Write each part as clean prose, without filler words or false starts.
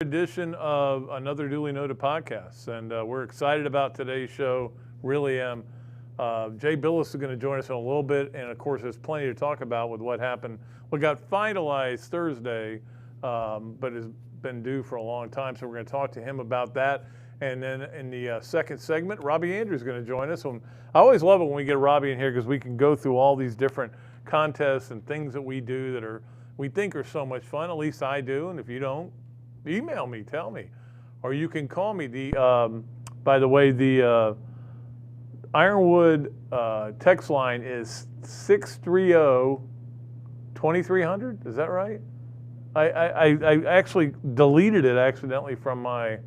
edition of Another Dooley Noted Podcast, and we're excited about today's show. Really am. Jay Bilas is going to join us in a little bit, and of course, there's plenty to talk about with what happened. What got finalized Thursday, but has been due for a long time, so we're going to talk to him about that. And then in the second segment, Robbie Andreu is going to join us. I always love it when we get Robbie in here because we can go through all these different contests and things that we do that we think are so much fun. At least I do, and if you don't, email me, tell me, or you can call me. By the way, the Ironwood text line is 630-2300. Is that right? I actually deleted it accidentally from my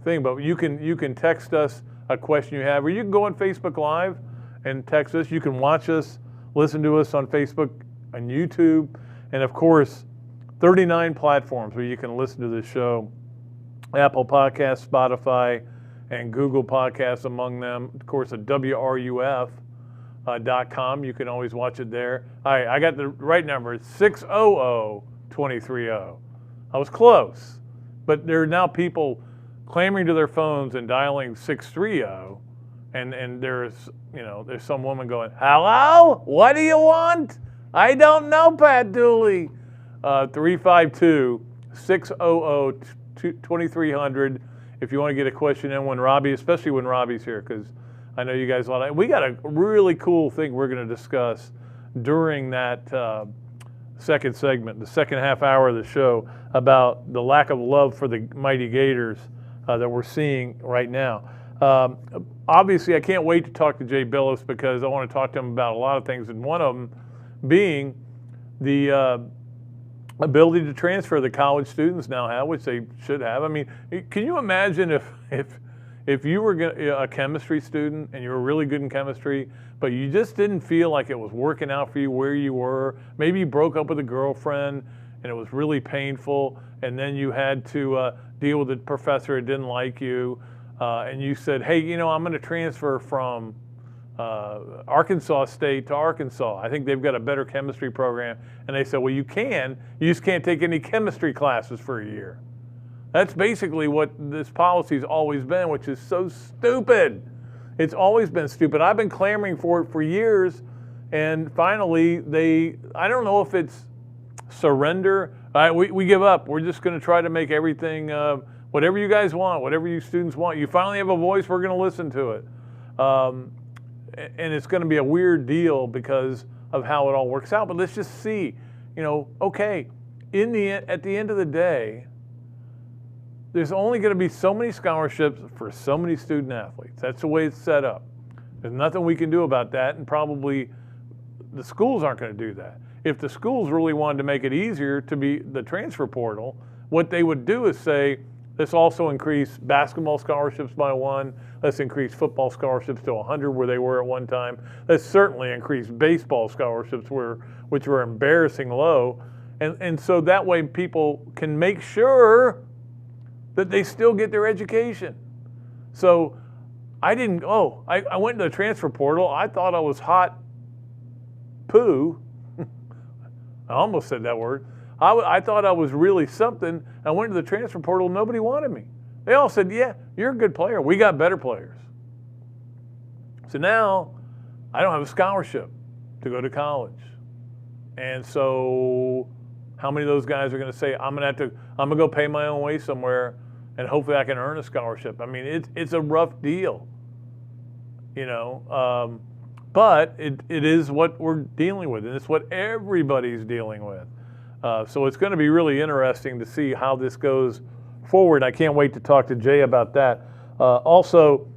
thing, but you can text us a question you have, or you can go on Facebook Live and text us. You can watch us, listen to us on Facebook, on YouTube, and of course, 39 platforms where you can listen to this show. Apple Podcasts, Spotify, and Google Podcasts among them. Of course, at WRUF.com. You can always watch it there. All right, I got the right number. It's 600-230. I was close, but there are now people clamoring to their phones and dialing 630, and there's some woman going, "Hello? What do you want? I don't know, Pat Dooley." 352-600-2300 if you want to get a question in especially when Robbie's here, because I know you guys we got a really cool thing we're going to discuss during that second segment, the second half hour of the show, about the lack of love for the mighty Gators that we're seeing right now. Obviously, I can't wait to talk to Jay Bilas because I want to talk to him about a lot of things, and one of them being the ability to transfer the college students now have, which they should have. I mean, can you imagine if you were a chemistry student and you were really good in chemistry, but you just didn't feel like it was working out for you where you were? Maybe you broke up with a girlfriend and it was really painful, and then you had to deal with a professor who didn't like you, and you said, "Hey, I'm going to transfer from Arkansas State to Arkansas. I think they've got a better chemistry program." And they said, "Well, you just can't take any chemistry classes for a year." That's basically what this policy's always been, which is so stupid. It's always been stupid. I've been clamoring for it for years, and finally I don't know if it's surrender. We give up. We're just going to try to make everything, whatever you guys want, whatever you students want. You finally have a voice, we're going to listen to it. And it's going to be a weird deal because of how it all works out. But let's just see, okay, at the end of the day, there's only going to be so many scholarships for so many student athletes. That's the way it's set up. There's nothing we can do about that, and probably the schools aren't going to do that. If the schools really wanted to make it easier to be the transfer portal, what they would do is say, let's also increase basketball scholarships by 1. Let's increase football scholarships to 100 where they were at one time. Let's certainly increase baseball scholarships which were embarrassing low. And so that way people can make sure that they still get their education. So I went to the transfer portal. I thought I was hot poo. I almost said that word. I thought I was really something. I went to the transfer portal. Nobody wanted me. They all said, "Yeah, you're a good player. We got better players." So now I don't have a scholarship to go to college. And so how many of those guys are going to say, I'm going to go pay my own way somewhere and hopefully I can earn a scholarship? I mean, it's a rough deal, but it is what we're dealing with, and it's what everybody's dealing with. So it's going to be really interesting to see how this goes forward. I can't wait to talk to Jay about that. Also,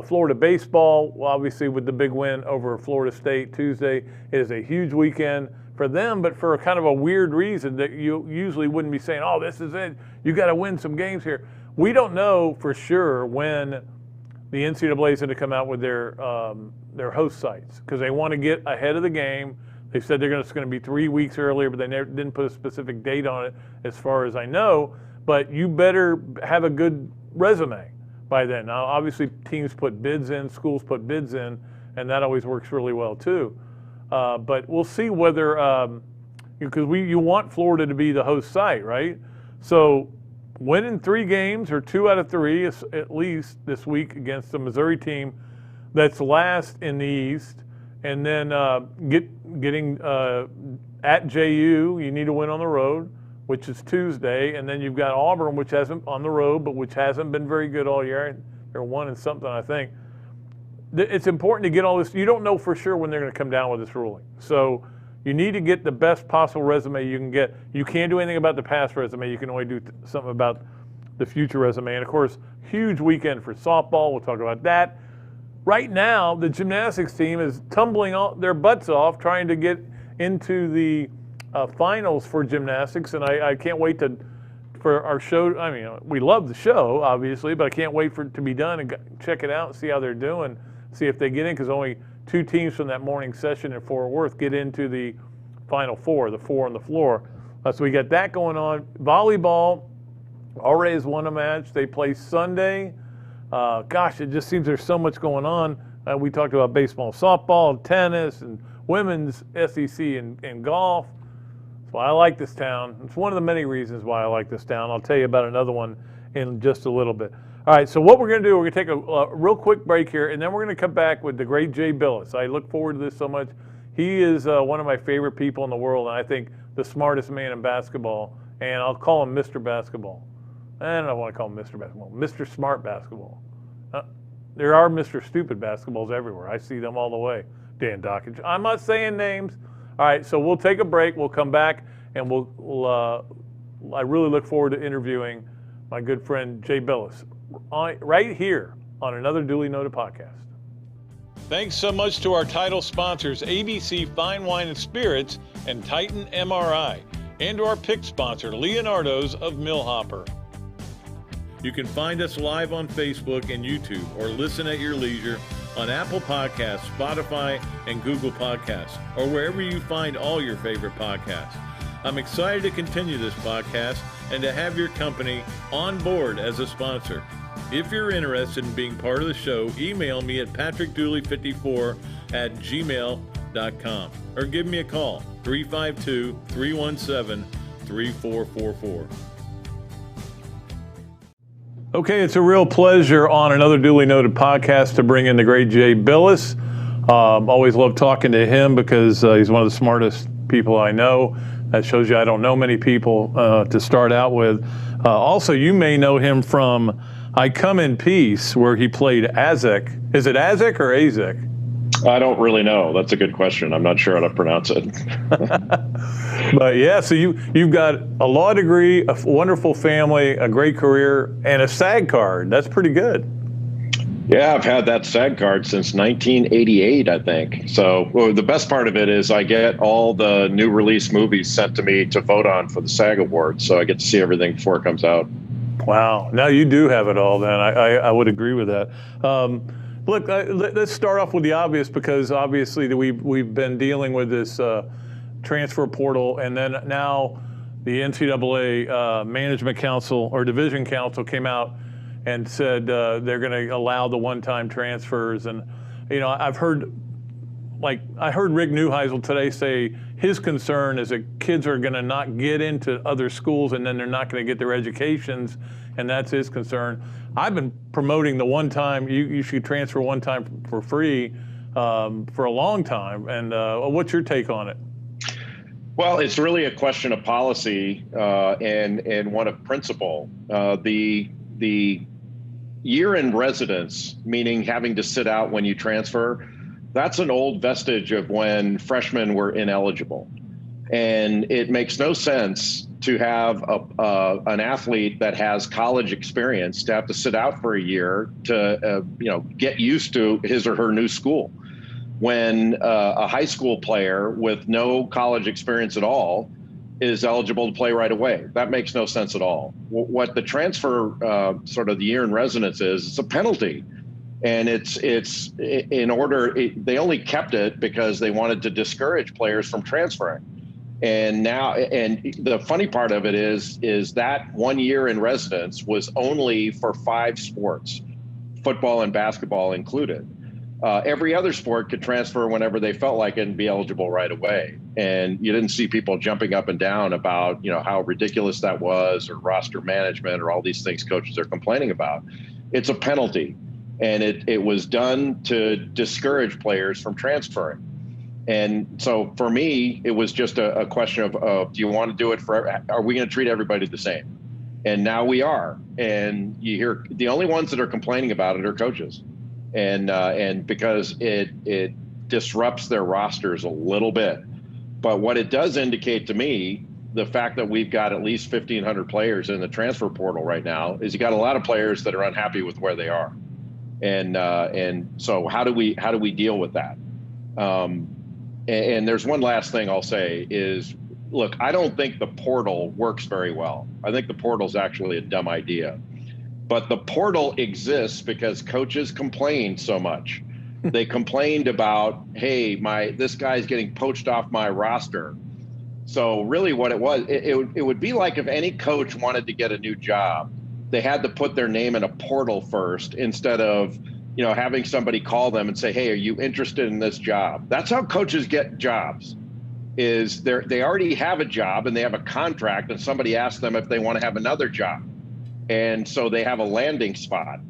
Florida baseball, obviously with the big win over Florida State Tuesday, it is a huge weekend for them, but for a kind of a weird reason that you usually wouldn't be saying, "Oh, this is it. You got to win some games here." We don't know for sure when the NCAA is going to come out with their host sites because they want to get ahead of the game. They said it's going to be 3 weeks earlier, but they didn't put a specific date on it as far as I know. But you better have a good resume by then. Now, obviously, teams put bids in, schools put bids in, and that always works really well too. But we'll see whether, because you want Florida to be the host site, right? So winning 3 games or 2 out of 3 at least this week against the Missouri team that's last in the East, and then getting at JU. You need to win on the road, which is Tuesday, and then you've got Auburn, which hasn't on the road, but which hasn't been very good all year. They're 1-something, I think. It's important to get all this. You don't know for sure when they're going to come down with this ruling, so you need to get the best possible resume you can get. You can't do anything about the past resume. You can only do something about the future resume. And of course, huge weekend for softball. We'll talk about that. Right now, the gymnastics team is tumbling their butts off trying to get into the finals for gymnastics, and I can't wait for our show. I mean, we love the show, obviously, but I can't wait for it to be done and check it out and see how they're doing, see if they get in, because only 2 teams from that morning session in Fort Worth get into the Final Four, the 4 on the floor. So we got that going on. Volleyball already has won a match. They play Sunday. Gosh, it just seems there's so much going on. We talked about baseball, softball, tennis, and women's SEC and golf. So I like this town. It's one of the many reasons why I like this town. I'll tell you about another one in just a little bit. All right, so what we're going to do, we're going to take a real quick break here, and then we're going to come back with the great Jay Bilas. I look forward to this so much. He is one of my favorite people in the world, and I think the smartest man in basketball, and I'll call him Mr. Basketball. I don't want to call him Mr. Basketball, Mr. Smart Basketball. There are Mr. Stupid Basketballs everywhere. I see them all the way. Dan Dockage. I'm not saying names. All right, so we'll take a break. We'll come back, and I really look forward to interviewing my good friend Jay Bilas right here on Another Dooley Noted Podcast. Thanks so much to our title sponsors, ABC Fine Wine and Spirits and Titan MRI, and to our pick sponsor, Leonardo's of Millhopper. You can find us live on Facebook and YouTube, or listen at your leisure on Apple Podcasts, Spotify, and Google Podcasts, or wherever you find all your favorite podcasts. I'm excited to continue this podcast and to have your company on board as a sponsor. If you're interested in being part of the show, email me at patrickdooley54@gmail.com or give me a call, 352-317-3444. Okay, it's a real pleasure on Another Dooley Noted Podcast to bring in the great Jay Bilas. Always love talking to him because he's one of the smartest people I know. That shows you I don't know many people to start out with. Also, you may know him from I Come in Peace, where he played Azek. Is it Azek or Azek? I don't really know. That's a good question. I'm not sure how to pronounce it. But yeah, so you've got a law degree, a wonderful family, a great career, and a SAG card. That's pretty good. Yeah, I've had that SAG card since 1988, I think. So the best part of it is I get all the new release movies sent to me to vote on for the SAG Awards. So I get to see everything before it comes out. Wow. Now you do have it all then. I would agree with that. Look, let's start off with the obvious, because obviously we've been dealing with this transfer portal, and then now the NCAA Management Council or Division Council came out and said they're going to allow the one-time transfers. And I heard Rick Neuheisel today say his concern is that kids are going to not get into other schools, and then they're not going to get their educations, and that's his concern. I've been promoting the one-time, you should transfer one time for free for a long time. And what's your take on it? Well, it's really a question of policy and one of principle. The year in residence, meaning having to sit out when you transfer, that's an old vestige of when freshmen were ineligible. And it makes no sense to have an athlete that has college experience to have to sit out for a year to get used to his or her new school, when a high school player with no college experience at all is eligible to play right away. That makes no sense at all. What the transfer sort of the year in residence is, it's a penalty. And it's in order, they only kept it because they wanted to discourage players from transferring. And now, and the funny part of it is that 1 year in residence was only for 5 sports, football and basketball included. Every other sport could transfer whenever they felt like it and be eligible right away. And you didn't see people jumping up and down about, how ridiculous that was, or roster management, or all these things coaches are complaining about. It's a penalty. And it was done to discourage players from transferring. And so for me, it was just a question of do you want to do it are we going to treat everybody the same? And now we are. And you hear the only ones that are complaining about it are coaches. And because it disrupts their rosters a little bit. But what it does indicate to me, the fact that we've got at least 1,500 players in the transfer portal right now, is you got a lot of players that are unhappy with where they are. And so how do we deal with that? And there's one last thing I'll say is, look, I don't think the portal works very well. I think the portal is actually a dumb idea. But the portal exists because coaches complained so much. They complained about, hey, this guy's getting poached off my roster. So really what it was, it would be like if any coach wanted to get a new job, they had to put their name in a portal first instead of, having somebody call them and say, hey, are you interested in this job? That's how coaches get jobs, is they already have a job and they have a contract, and somebody asks them if they want to have another job. And so they have a landing spot.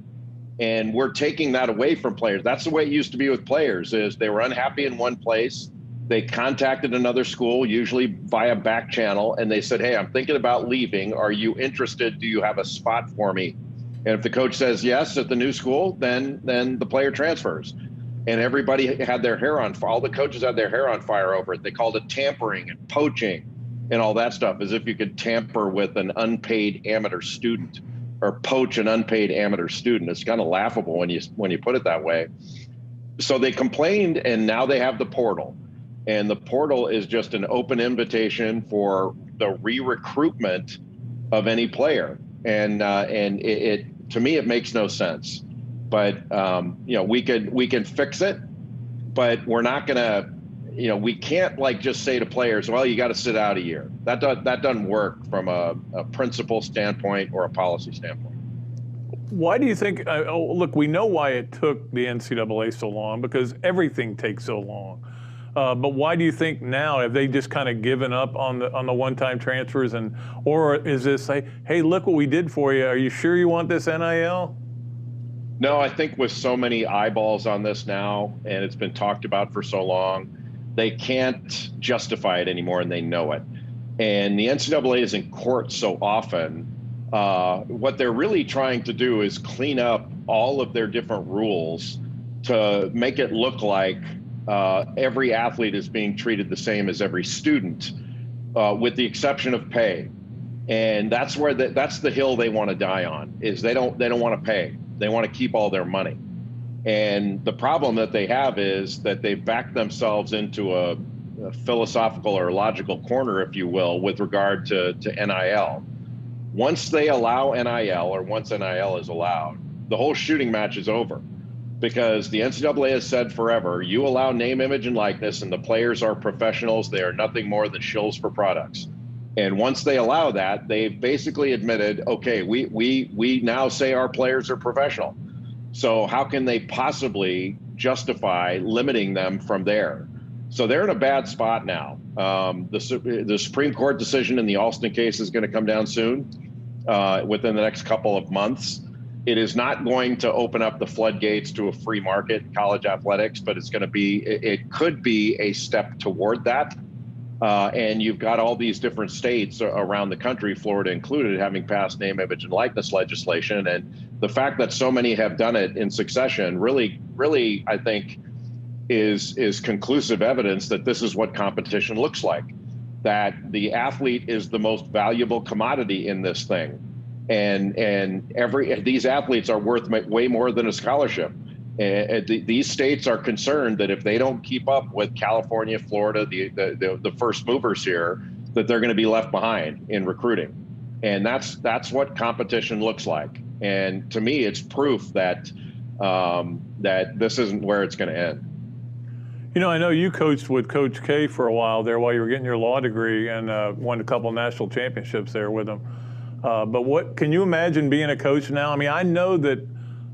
And we're taking that away from players. That's the way it used to be with players, is they were unhappy in one place. They contacted another school, usually via back channel, and they said, hey, I'm thinking about leaving. Are you interested? Do you have a spot for me? And if the coach says yes at the new school, then the player transfers. And everybody had their hair on fire. All the coaches had their hair on fire over it. They called it tampering and poaching and all that stuff, as if you could tamper with an unpaid amateur student or poach an unpaid amateur student. It's kind of laughable when you put it that way. So they complained, and now they have the portal. And the portal is just an open invitation for the re-recruitment of any player. And it to me, it makes no sense. But we can fix it, but we're not gonna. We can't just say to players, well, you got to sit out a year. That doesn't work from a principle standpoint or a policy standpoint. Why do you think? Look, we know why it took the NCAA so long, because everything takes so long. But why do you think now, have they just kind of given up on the one-time transfers, or is this like, hey, look what we did for you? Are you sure you want this NIL? No, I think with so many eyeballs on this now, and it's been talked about for so long, they can't justify it anymore, and they know it. And the NCAA is in court so often. What they're really trying to do is clean up all of their different rules to make it look like every athlete is being treated the same as every student, with the exception of pay. And that's where that's the hill they want to die on, is they don't want to pay. They want to keep all their money. And the problem that they have is that they've backed themselves into a philosophical or logical corner, if you will, with regard to NIL. Once they allow NIL, or once NIL is allowed, the whole shooting match is over. Because the NCAA has said forever, you allow name, image, and likeness, and the players are professionals. They are nothing more than shills for products. And once they allow that, they've basically admitted, okay, we now say our players are professional. So how can they possibly justify limiting them from there? So they're in a bad spot now. The Supreme Court decision in the Alston case is going to come down soon, within the next couple of months. It is not going to open up the floodgates to a free market in college athletics, but it could be a step toward that. And you've got all these different states around the country, Florida included, having passed name, image, and likeness legislation. And the fact that so many have done it in succession really, I think, is conclusive evidence that this is what competition looks like, that the athlete is the most valuable commodity in this thing. And these athletes are worth way more than a scholarship. These states are concerned that if they don't keep up with California, Florida, the first movers here, that they're going to be left behind in recruiting. And that's what competition looks like. And to me, it's proof that this isn't where it's going to end. I know you coached with Coach K for a while there while you were getting your law degree, and won a couple of national championships there with him. But what can you imagine being a coach now? I mean, I know that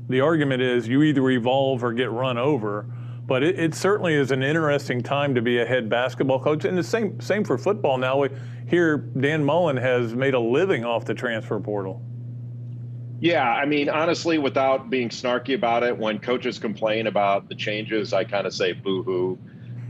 the argument is you either evolve or get run over. But it certainly is an interesting time to be a head basketball coach. And the same for football now. Here, Dan Mullen has made a living off the transfer portal. Yeah, I mean, honestly, without being snarky about it, when coaches complain about the changes, I kind of say boo-hoo.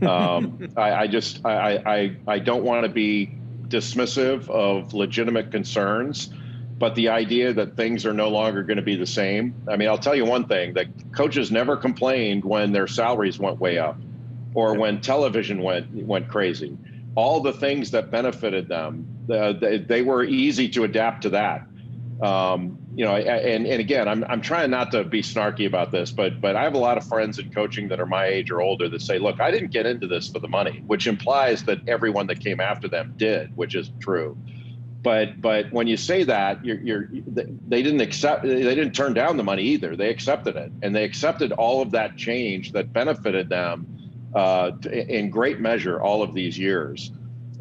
I don't want to be dismissive of legitimate concerns, but the idea that things are no longer going to be the same. I mean, I'll tell you one thing, that coaches never complained when their salaries went way up or when television went crazy. All the things that benefited them, they were easy to adapt to that. And again, I'm trying not to be snarky about this, but I have a lot of friends in coaching that are my age or older that say, look, I didn't get into this for the money, which implies that everyone that came after them did, which isn't true. But when you say that, they didn't turn down the money either. They accepted it, and they accepted all of that change that benefited them in great measure all of these years.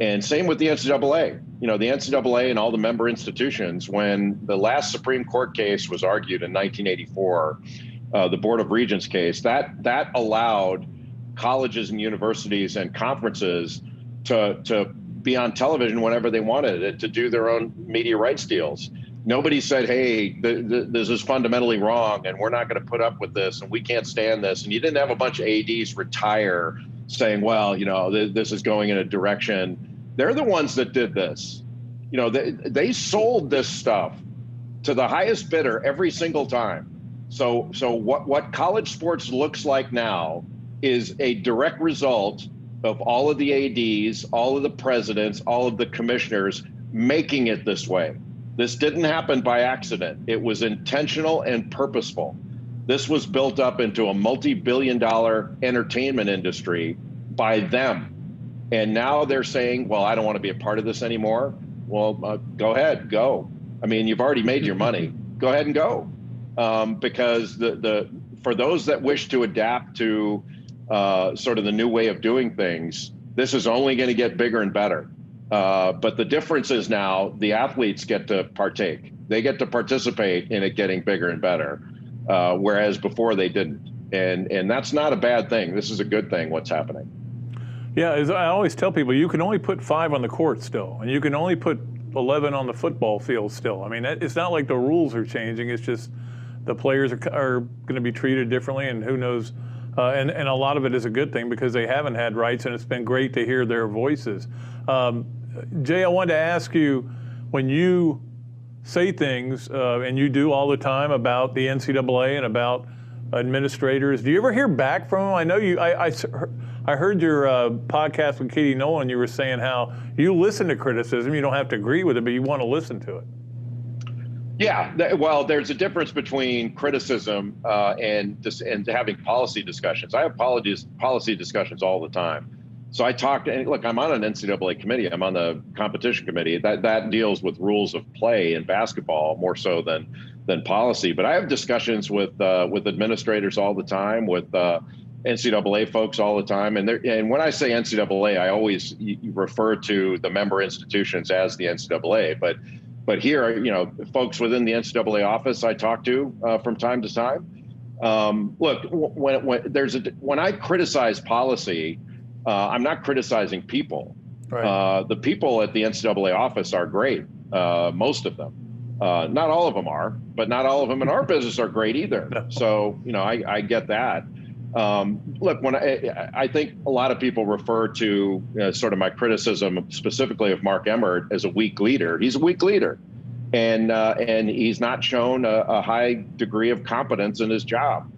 And same with the NCAA. The NCAA and all the member institutions, when the last Supreme Court case was argued in 1984, the Board of Regents case, that allowed colleges and universities and conferences to be on television whenever they wanted it, to do their own media rights deals. Nobody said, hey, this is fundamentally wrong and we're not going to put up with this and we can't stand this. And you didn't have a bunch of ADs retire saying, well, this is going in a direction. They're the ones that did this. They sold this stuff to the highest bidder every single time. So what college sports looks like now is a direct result of all of the ADs, all of the presidents, all of the commissioners making it this way. This didn't happen by accident. It was intentional and purposeful. This was built up into a multi-billion-dollar entertainment industry by them. And now they're saying, well, I don't want to be a part of this anymore. Well, go ahead, go. I mean, you've already made your money. Go ahead and go. Because for those that wish to adapt to sort of the new way of doing things, this is only going to get bigger and better. But the difference is now the athletes get to partake. They get to participate in it getting bigger and better, whereas before they didn't. And that's not a bad thing. This is a good thing, what's happening. Yeah, as I always tell people, you can only put 5 on the court still, and you can only put 11 on the football field still. I mean, it's not like the rules are changing. It's just the players are going to be treated differently, and who knows. And a lot of it is a good thing because they haven't had rights, and it's been great to hear their voices. Jay, I wanted to ask you, when you say things, and you do all the time about the NCAA and about administrators, do you ever hear back from them? I know I heard your podcast with Katie Nolan. You were saying how you listen to criticism. You don't have to agree with it, but you want to listen to it. Yeah, well, there's a difference between criticism and having policy discussions. I have policy discussions all the time. So I talk, and look, I'm on an NCAA committee. I'm on the competition committee. That deals with rules of play in basketball more so than policy. But I have discussions with administrators all the time, with NCAA folks all the time. And when I say NCAA, I always refer to the member institutions as the NCAA. But here, folks within the NCAA office I talk to from time to time. Look, when I criticize policy, I'm not criticizing people. Right. The people at the NCAA office are great, most of them. Not all of them are, but not all of them in our business are great either. No. So, I get that. Look, when I think a lot of people refer to sort of my criticism specifically of Mark Emmert as a weak leader. He's a weak leader, and he's not shown a high degree of competence in his job.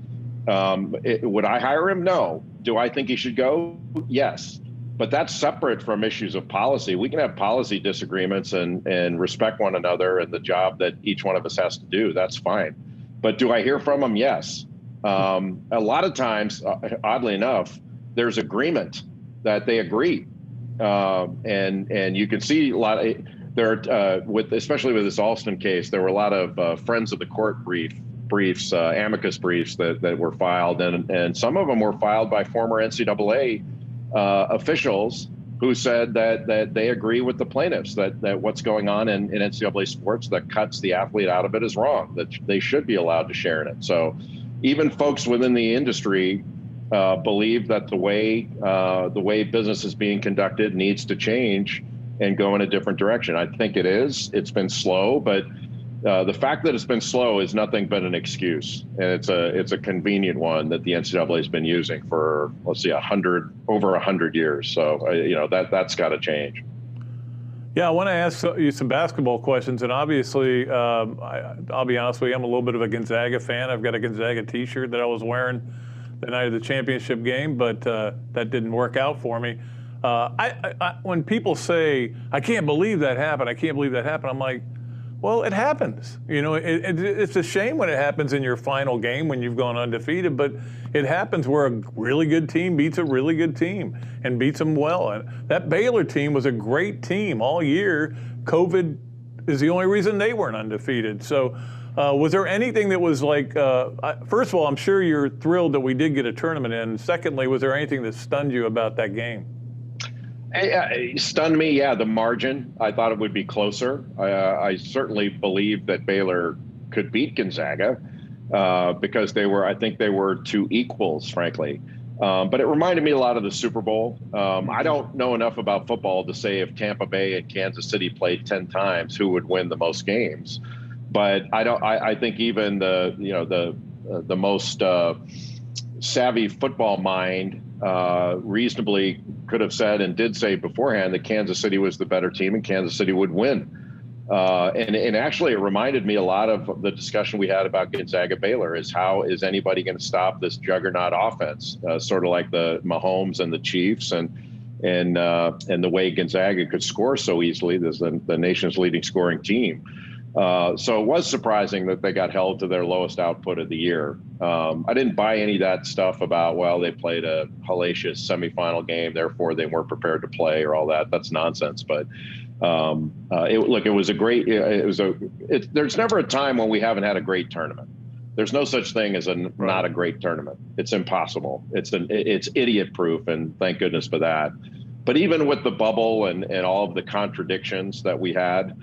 Would I hire him? No. Do I think he should go? Yes. But that's separate from issues of policy. We can have policy disagreements and respect one another and the job that each one of us has to do. That's fine. But do I hear from him? Yes. A lot of times, oddly enough, there's agreement that they agree. And you can see a lot of especially with this Alston case, there were a lot of friends of the court briefs, amicus briefs that were filed, and some of them were filed by former NCAA officials who said that they agree with the plaintiffs, that what's going on in NCAA sports that cuts the athlete out of it is wrong, that they should be allowed to share in it. So even folks within the industry believe that the way business is being conducted needs to change and go in a different direction. I think it is. It's been slow, but the fact that it's been slow is nothing but an excuse, and it's a convenient one that the NCAA has been using for, let's see, over 100 years. So that's got to change. Yeah, I want to ask you some basketball questions, and obviously, I'll be honest with you, I'm a little bit of a Gonzaga fan. I've got a Gonzaga T-shirt that I was wearing the night of the championship game, but that didn't work out for me. When people say, "I can't believe that happened," I'm like, well, it happens. It's a shame when it happens in your final game when you've gone undefeated, but it happens where a really good team beats a really good team and beats them well. And that Baylor team was a great team all year. COVID is the only reason they weren't undefeated. So was there anything that was like, first of all, I'm sure you're thrilled that we did get a tournament in. Secondly, was there anything that stunned you about that game? It stunned me, yeah, the margin. I thought it would be closer. I certainly believed that Baylor could beat Gonzaga because I think they were two equals, frankly. But it reminded me a lot of the Super Bowl. I don't know enough about football to say if Tampa Bay and Kansas City played 10 times, who would win the most games. But I think even the most savvy football mind reasonably could have said and did say beforehand that Kansas City was the better team and Kansas City would win. And actually, it reminded me a lot of the discussion we had about Gonzaga Baylor is how is anybody going to stop this juggernaut offense, sort of like the Mahomes and the Chiefs and the way Gonzaga could score so easily. This is the nation's leading scoring team. So it was surprising that they got held to their lowest output of the year. I didn't buy any of that stuff about, well, they played a hellacious semifinal game, therefore they weren't prepared to play or all that. That's nonsense. But it was a great. There's never a time when we haven't had a great tournament. There's no such thing as not a great tournament. It's impossible. It's idiot proof, and thank goodness for that. But even with the bubble and all of the contradictions that we had.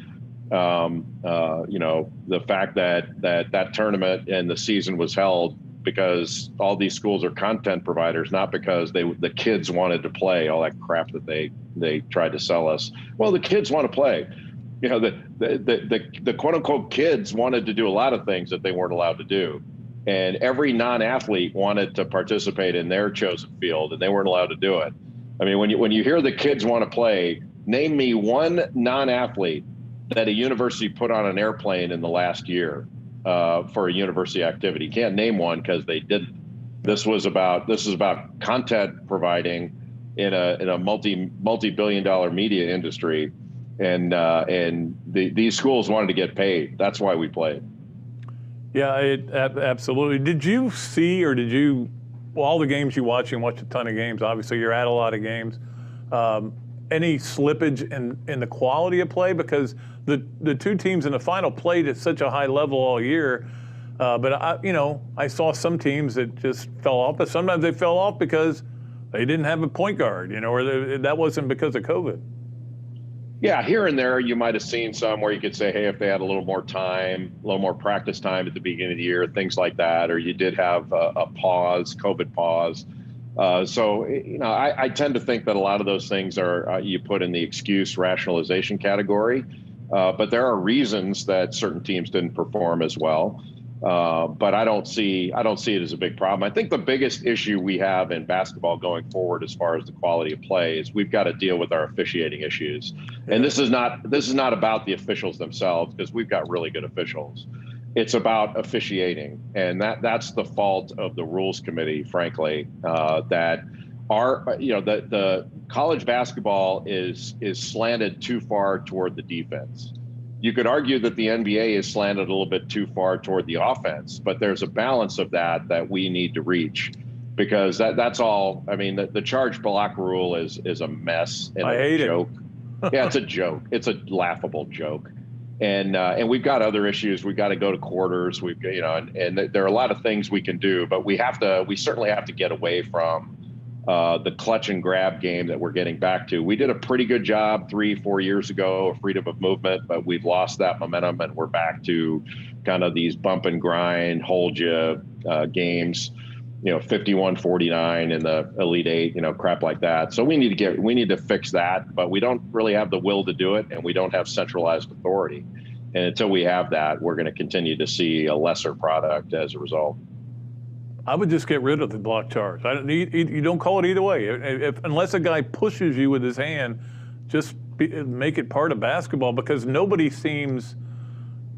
The fact that tournament and the season was held because all these schools are content providers, not because the kids wanted to play, all that crap that they tried to sell us. Well, the kids want to play. The quote unquote kids wanted to do a lot of things that they weren't allowed to do. And every non-athlete wanted to participate in their chosen field, and they weren't allowed to do it. I mean, when you hear the kids want to play, name me one non-athlete that a university put on an airplane in the last year for a university activity. Can't name one because they didn't. This is about content providing in a multi-billion-dollar media industry, and these schools wanted to get paid. That's why we played. Yeah, absolutely. Did you see, or all the games you watched a ton of games. Obviously, you're at a lot of games. Any slippage in the quality of play? Because the two teams in the final played at such a high level all year. But I saw some teams that just fell off, but sometimes they fell off because they didn't have a point guard, or that wasn't because of COVID. Yeah, here and there you might have seen some where you could say, hey, if they had a little more time, a little more practice time at the beginning of the year, things like that, or you did have a pause, COVID pause. I tend to think that a lot of those things are you put in the excuse rationalization category, but there are reasons that certain teams didn't perform as well. But I don't see it as a big problem. I think the biggest issue we have in basketball going forward, as far as the quality of play, is we've got to deal with our officiating issues. And this is not about the officials themselves, because we've got really good officials. It's about officiating, and that's the fault of the rules committee, frankly. That the college basketball is slanted too far toward the defense. You could argue that the NBA is slanted a little bit too far toward the offense, but there's a balance of that we need to reach, because that's all. I mean, the charge block rule is a mess and a joke. Yeah, it's a joke. It's a laughable joke. And we've got other issues. We've got to go to quarters. And there are a lot of things we can do, but we certainly have to get away from the clutch and grab game that we're getting back to. We did a pretty good job 3-4 years ago of freedom of movement, but we've lost that momentum and we're back to kind of these bump and grind, hold you games, 51-49 in the Elite Eight, crap like that. So we need to fix that, but we don't really have the will to do it, and we don't have centralized authority. And until we have that, we're going to continue to see a lesser product as a result. I would just get rid of the block charge. You don't call it either way. Unless a guy pushes you with his hand, just make it part of basketball, because nobody seems,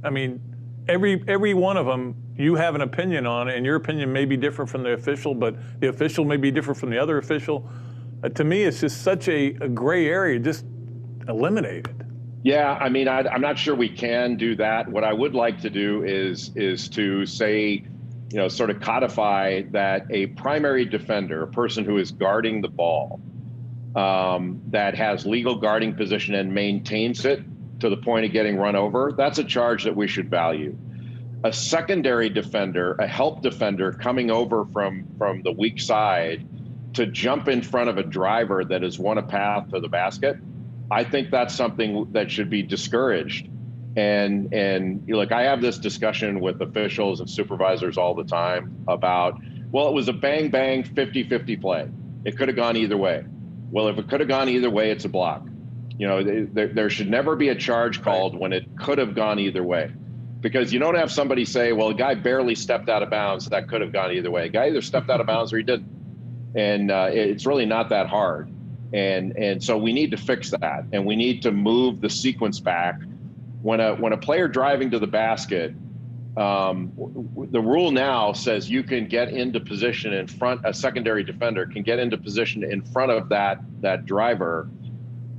every one of them you have an opinion on, and your opinion may be different from the official, but the official may be different from the other official. To me, it's just such a gray area. Just eliminate it. Yeah, I'm not sure we can do that. What I would like to do is to say, sort of codify that a primary defender, a person who is guarding the ball, that has legal guarding position and maintains it to the point of getting run over, that's a charge that we should value. A secondary defender, a help defender coming over from the weak side to jump in front of a driver that has won a path to the basket, I think that's something that should be discouraged. And look, I have this discussion with officials and supervisors all the time about, well, it was a bang-bang 50-50 play. It could have gone either way. Well, if it could have gone either way, it's a block. There should never be a charge called when it could have gone either way. Because you don't have somebody say, well, a guy barely stepped out of bounds, that could have gone either way. A guy either stepped out of bounds or he didn't. And it's really not that hard. And so we need to fix that. And we need to move the sequence back. When a player driving to the basket, the rule now says you can get into position in front, a secondary defender can get into position in front of that driver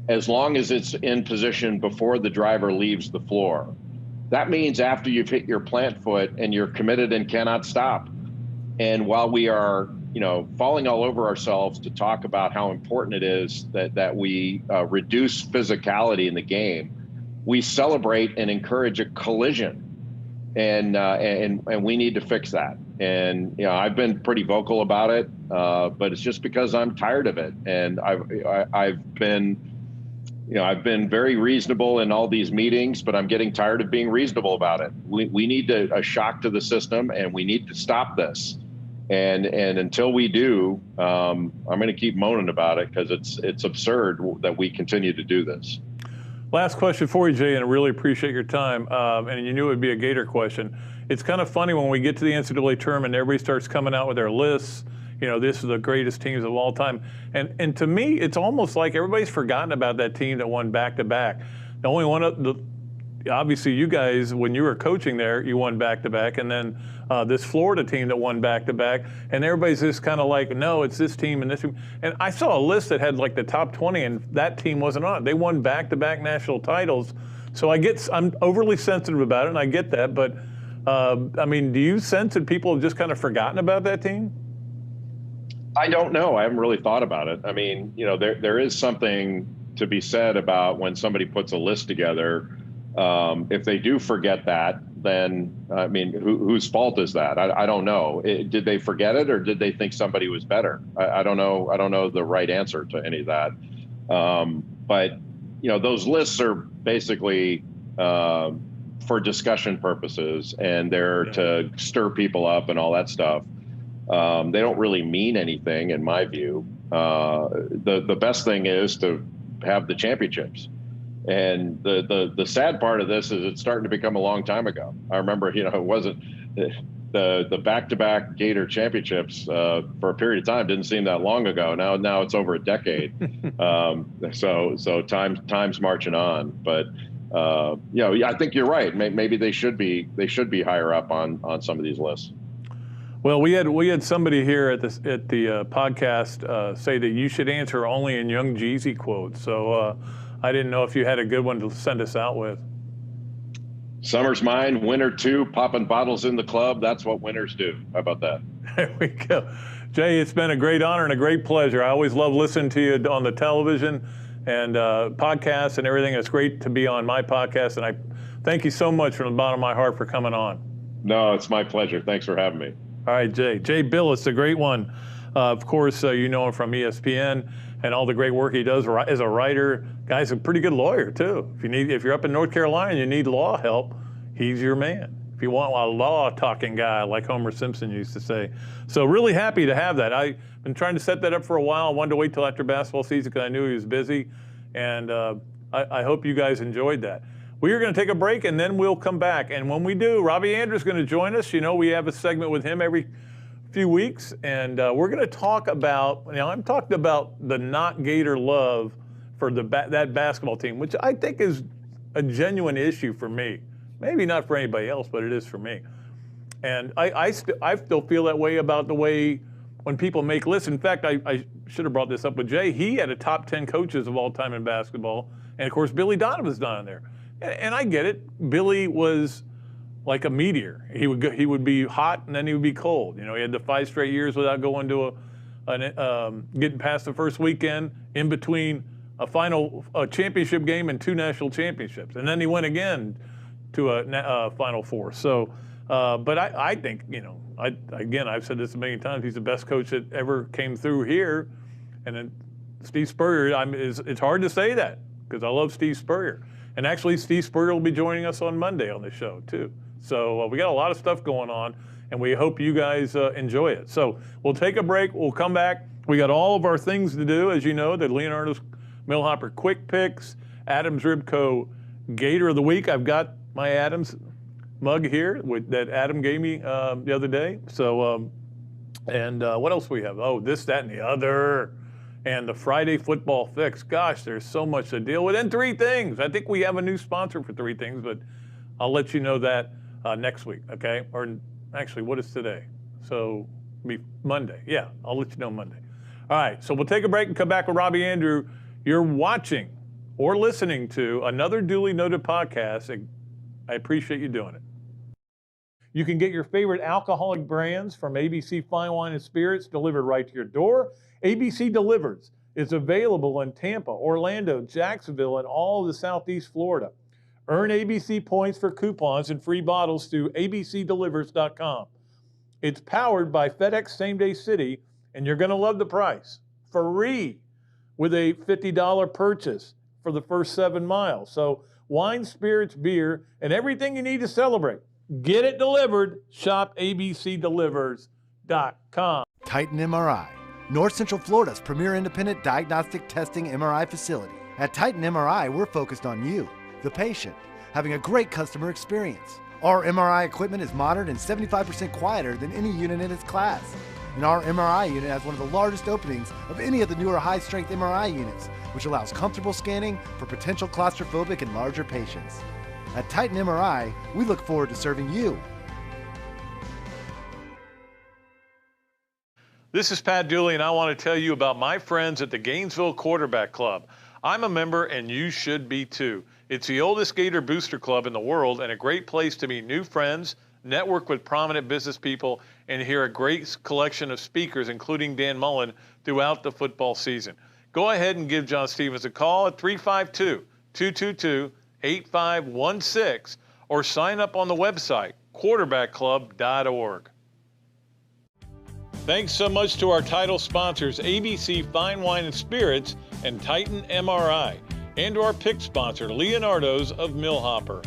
as long as it's in position before the driver leaves the floor. That means after you've hit your plant foot and you're committed and cannot stop. And while we are, falling all over ourselves to talk about how important it is that we reduce physicality in the game, we celebrate and encourage a collision, and we need to fix that. And I've been pretty vocal about it, but it's just because I'm tired of it. And I've been very reasonable in all these meetings, but I'm getting tired of being reasonable about it. We need a shock to the system, and we need to stop this. And until we do, I'm going to keep moaning about it, because it's absurd that we continue to do this. Last question for you, Jay, and I really appreciate your time. And you knew it would be a Gator question. It's kind of funny when we get to the NCAA tournament, everybody starts coming out with their lists. This is the greatest teams of all time. And to me, it's almost like everybody's forgotten about that team that won back-to-back. The only one, obviously you guys, when you were coaching there, you won back-to-back. And then this Florida team that won back-to-back. And everybody's just kind of like, no, it's this team and this team. And I saw a list that had like the top 20, and that team wasn't on it. They won back-to-back national titles. So I'm overly sensitive about it, and I get that. But, do you sense that people have just kind of forgotten about that team? I don't know. I haven't really thought about it. There is something to be said about when somebody puts a list together. If they do forget that, then, whose fault is that? I don't know. Did they forget it, or did they think somebody was better? I don't know. I don't know the right answer to any of that. But those lists are basically for discussion purposes, and they're to stir people up and all that stuff. They don't really mean anything, in my view. The best thing is to have the championships. And the sad part of this is it's starting to become a long time ago. I remember, it wasn't the back-to-back Gator championships for a period of time didn't seem that long ago. Now it's over a decade. So time's marching on. But I think you're right. Maybe they should be higher up on some of these lists. Well, we had somebody here at the podcast say that you should answer only in Young Jeezy quotes. So I didn't know if you had a good one to send us out with. Summer's mine, winter too, popping bottles in the club. That's what winners do. How about that? There we go. Jay, it's been a great honor and a great pleasure. I always love listening to you on the television and podcasts and everything. It's great to be on my podcast, and I thank you so much from the bottom of my heart for coming on. No, it's my pleasure. Thanks for having me. All right, Jay. Jay Bilas, a great one. Of course, you know him from ESPN and all the great work he does as a writer. Guy's a pretty good lawyer too. If you're up in North Carolina and you need law help, he's your man. If you want a law-talking guy, like Homer Simpson used to say. So really happy to have that. I've been trying to set that up for a while. I wanted to wait till after basketball season because I knew he was busy. And I hope you guys enjoyed that. We are going to take a break, and then we'll come back. And when we do, Robbie Andreu is going to join us. You know, we have a segment with him every few weeks. And we're going to talk about, I'm talking about the not Gator love for that basketball team, which I think is a genuine issue for me. Maybe not for anybody else, but it is for me. And I still feel that way about the way when people make lists. In fact, I should have brought this up with Jay. He had a top 10 coaches of all time in basketball. And, of course, Billy Donovan's not on there. And I get it. Billy was like a meteor. He would be hot, and then he would be cold. You know, he had the 5 straight years without going to getting past the first weekend in between a championship game and 2 national championships. And then he went again to a Final Four. So, but I think, I've said this a million times, he's the best coach that ever came through here. And then Steve Spurrier, it's hard to say that because I love Steve Spurrier. And actually, Steve Spurrier will be joining us on Monday on the show, too. So we got a lot of stuff going on, and we hope you guys enjoy it. So we'll take a break. We'll come back. We got all of our things to do, as you know, the Leonardo's Millhopper Quick Picks, Adams Ribco Gator of the Week. I've got my Adams mug here that Adam gave me the other day. So, what else we have? Oh, this, that, and the other. And the Friday Football Fix. Gosh, there's so much to deal with. And 3 things. I think we have a new sponsor for 3 things, but I'll let you know that next week, okay? Or actually, what is today? So, it'll be Monday. Yeah, I'll let you know Monday. All right, so we'll take a break and come back with Robbie Andreu. You're watching or listening to Another Dooley Noted Podcast. I appreciate you doing it. You can get your favorite alcoholic brands from ABC Fine Wine and Spirits delivered right to your door. ABC Delivers is available in Tampa, Orlando, Jacksonville, and all of the Southeast Florida. Earn ABC points for coupons and free bottles through abcdelivers.com. It's powered by FedEx Same Day City, and you're going to love the price. Free with a $50 purchase for the first 7 miles. So wine, spirits, beer, and everything you need to celebrate. Get it delivered. Shop abcdelivers.com. Titan MRI, North Central Florida's premier independent diagnostic testing MRI facility. At Titan MRI, we're focused on you, the patient, having a great customer experience. Our MRI equipment is modern and 75% quieter than any unit in its class. And our MRI unit has one of the largest openings of any of the newer high-strength MRI units, which allows comfortable scanning for potential claustrophobic and larger patients. At Titan MRI, we look forward to serving you. This is Pat Dooley, and I want to tell you about my friends at the Gainesville Quarterback Club. I'm a member, and you should be too. It's the oldest Gator booster club in the world and a great place to meet new friends, network with prominent business people, and hear a great collection of speakers, including Dan Mullen, throughout the football season. Go ahead and give John Stevens a call at 352-222-8516 or sign up on the website, quarterbackclub.org. Thanks so much to our title sponsors, ABC Fine Wine and Spirits and Titan MRI, and to our pick sponsor, Leonardo's of Millhopper.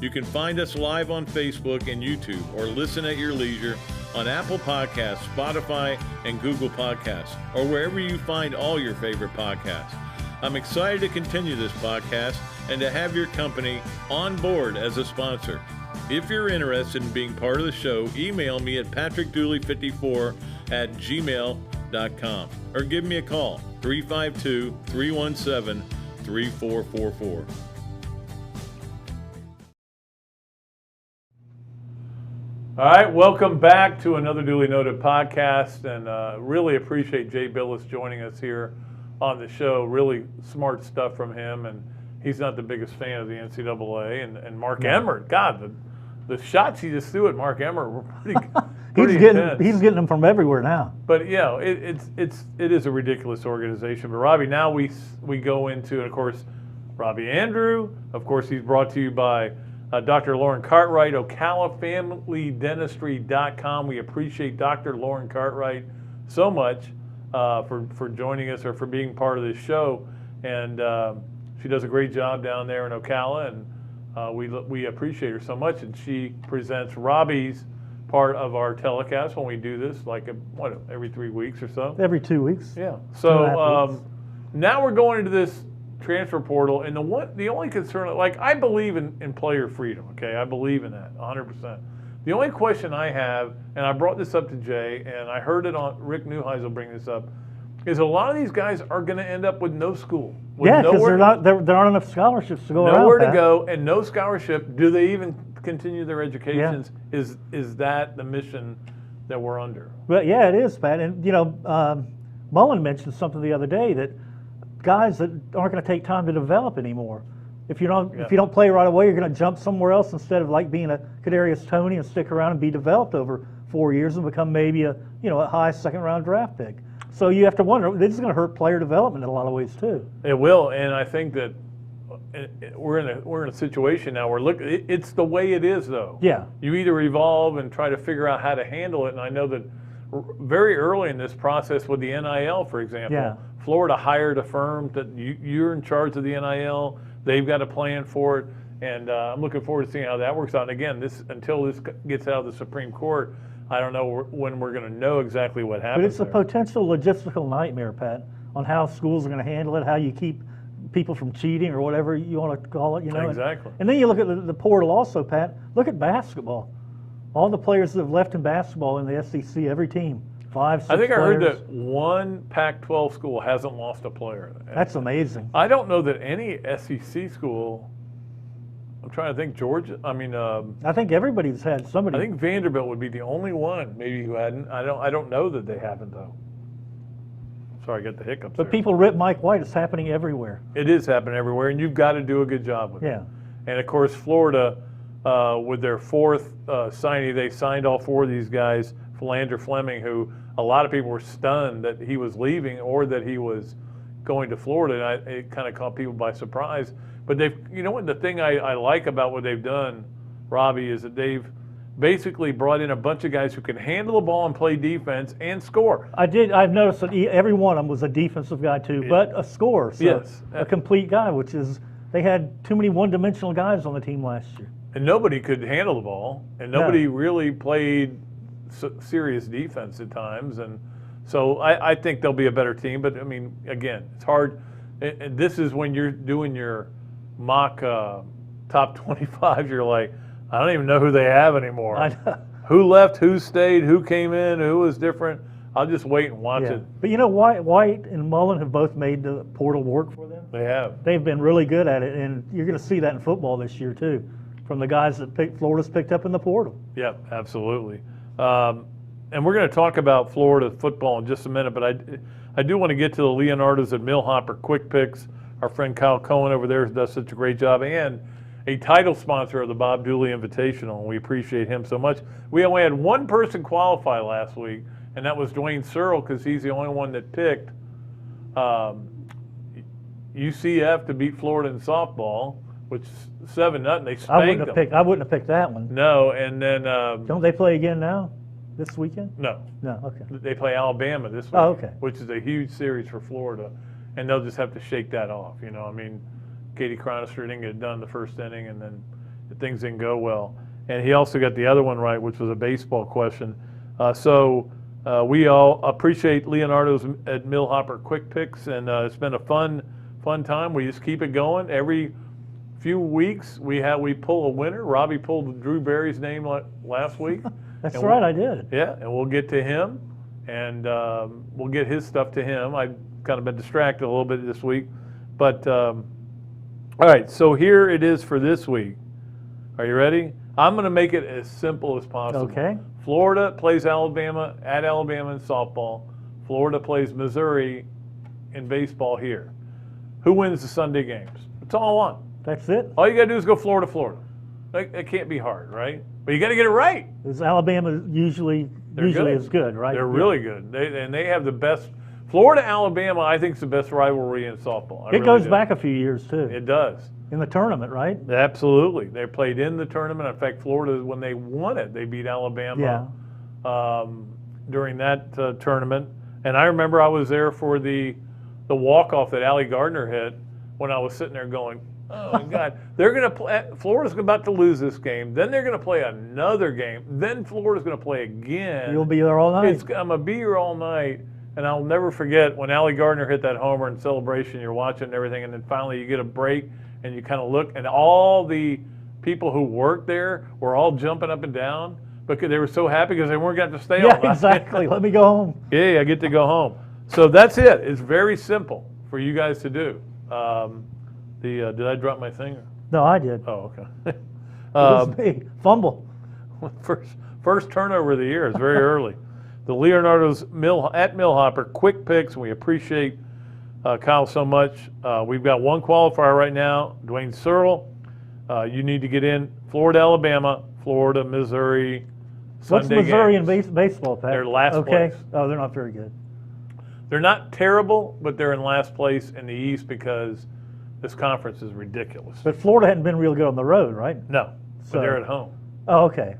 You can find us live on Facebook and YouTube or listen at your leisure on Apple Podcasts, Spotify, and Google Podcasts, or wherever you find all your favorite podcasts. I'm excited to continue this podcast and to have your company on board as a sponsor. If you're interested in being part of the show, email me at patrickdooley54@gmail.com or give me a call, 352-317-3444. All right, welcome back to Another Dooley Noted Podcast, and really appreciate Jay Bilas joining us here on the show. Really smart stuff from him, and he's not the biggest fan of the NCAA. And Mark Emmert, God, the shots he just threw at Mark Emmert were pretty intense. He's getting them from everywhere now. But yeah, it is a ridiculous organization. But Robbie, now we go into, and of course, Robbie Andreu. Of course, he's brought to you by Dr. Lauren Cartwright, OcalaFamilyDentistry.com. We appreciate Dr. Lauren Cartwright so much for joining us or for being part of this show. And she does a great job down there in Ocala, and we appreciate her so much. And she presents Robbie's part of our telecast when we do this, like every 3 weeks or so? Every 2 weeks. Yeah. So now we're going into this transfer portal, and the only concern, like, I believe in player freedom. Okay, I believe in that 100%. The only question I have, and I brought this up to Jay, and I heard it on Rick Neuheisel bring this up, is a lot of these guys are going to end up with no school. Yeah, because there aren't enough scholarships to go around. Nowhere to go, and no scholarship. Do they even continue their educations? Yeah. Is that the mission that we're under? Well, yeah, it is, Pat. And Mullen mentioned something the other day that guys that aren't going to take time to develop anymore. If you don't play right away, you're going to jump somewhere else instead of like being a Kadarius Toney and stick around and be developed over 4 years and become maybe a high second-round draft pick. So you have to wonder, this is going to hurt player development in a lot of ways too. It will, and I think that we're in a situation now where it's the way it is, though. Yeah. You either evolve and try to figure out how to handle it, and I know that very early in this process with the NIL, for example, Florida hired a firm that you're in charge of the NIL. They've got a plan for it, and I'm looking forward to seeing how that works out. And again, until this gets out of the Supreme Court, I don't know when we're going to know exactly what happens. But it's a potential logistical nightmare, Pat, on how schools are going to handle it, how you keep people from cheating or whatever you want to call it. Exactly. And then you look at the portal also, Pat. Look at basketball. All the players that have left in basketball in the SEC, every team, 5, 6 I think players. I heard that one Pac-12 school hasn't lost a player. That's amazing. I don't know that any SEC school. I'm trying to think. Georgia. I think everybody's had somebody. I think Vanderbilt would be the only one, maybe, who hadn't. I don't know that they haven't, though. Sorry, I got the hiccups. But people rip Mike White. It's happening everywhere. It is happening everywhere, and you've got to do a good job with it. Yeah. And of course, Florida, with their fourth signing, they signed all 4 of these guys. Philander Fleming, who a lot of people were stunned that he was leaving or that he was going to Florida, and it kind of caught people by surprise. But the thing I like about what they've done, Robbie, is that they've basically brought in a bunch of guys who can handle the ball and play defense and score. I've noticed that every one of them was a defensive guy too, but a scorer. So yes. A complete guy, which is, they had too many one-dimensional guys on the team last year. And nobody could handle the ball, and nobody really played serious defense at times. And so I think they'll be a better team. But, again, it's hard. And this is when you're doing your mock top 25, you're like, I don't even know who they have anymore. I know. Who left, who stayed, who came in, who was different. I'll just wait and watch it. But White and Mullen have both made the portal work for them. They have. They've been really good at it, and you're going to see that in football this year too, from the guys that Florida's picked up in the portal. Yeah, absolutely. And we're going to talk about Florida football in just a minute, but I do want to get to the Leonardos at Millhopper Quick Picks. Our friend Kyle Cohen over there does such a great job, and a title sponsor of the Bob Dooley Invitational, and we appreciate him so much. We only had one person qualify last week, and that was Dwayne Searle, because he's the only one that picked UCF to beat Florida in softball, which is 7-0. They spanked them. I wouldn't have picked that one. No, and then don't they play again now, this weekend? No. Okay. They play Alabama this week. Oh, okay. Which is a huge series for Florida, and they'll just have to shake that off. Katie Chronister didn't get it done the first inning, and then things didn't go well. And he also got the other one right, which was a baseball question. So we all appreciate Leonardo's at Millhopper Quick Picks, and it's been a fun time. We just keep it going. Every few weeks we pull a winner. Robbie pulled Drew Barry's name last week. That's right, I did. Yeah, and we'll get to him, and we'll get his stuff to him. I've kind of been distracted a little bit this week, but all right, so here it is for this week. Are you ready? I'm going to make it as simple as possible. Okay. Florida plays Alabama at Alabama in softball. Florida plays Missouri in baseball here. Who wins the Sunday games? It's all I want. That's it. All you got to do is go Florida. It can't be hard, right? But you got to get it right. Because Alabama usually is good, right? They're really good. They have the best. Florida, Alabama, I think is the best rivalry in softball. It goes back a few years too. It does. In the tournament, right? Absolutely. They played in the tournament. In fact, Florida, when they won it, they beat Alabama during that tournament. And I remember I was there for the walk-off that Allie Gardner hit when I was sitting there going, oh, my God. They're going to play. Florida's about to lose this game. Then they're going to play another game. Then Florida's going to play again. You'll be there all night. I'm going to be here all night. And I'll never forget when Allie Gardner hit that homer in celebration. You're watching and everything, and then finally you get a break, and you kind of look, and all the people who worked there were all jumping up and down because they were so happy because they weren't going to stay all night. Yeah, exactly. Let me go home. Yeah, I get to go home. So that's it. It's very simple for you guys to do. Did I drop my thing? No, I did. Oh, okay. It was me. Fumble. First turnover of the year is very early. The Leonardo's at Millhopper, quick picks. We appreciate Kyle so much. We've got one qualifier right now, Dwayne Searle. You need to get in Florida, Alabama, Florida, Missouri, What's Sunday Missouri games. in baseball, Pat? They're last okay. place. Oh, they're not very good. They're not terrible, but they're in last place in the East because this conference is ridiculous. But Florida hadn't been real good on the road, right? No, So- but they're at home. Oh, okay.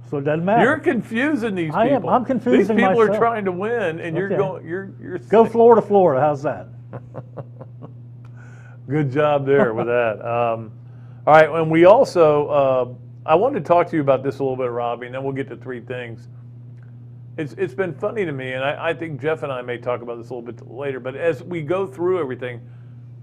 So it doesn't matter. You're confusing these people. I am. I'm confusing These people myself. are trying to win, and you're Okay. going. You're Go sick. Florida. How's that? Good job there with that. All right, and we also, I wanted to talk to you about this a little bit, Robbie, and then we'll get to three things. It's been funny to me, and I think Jeff and I may talk about this a little bit later, but as we go through everything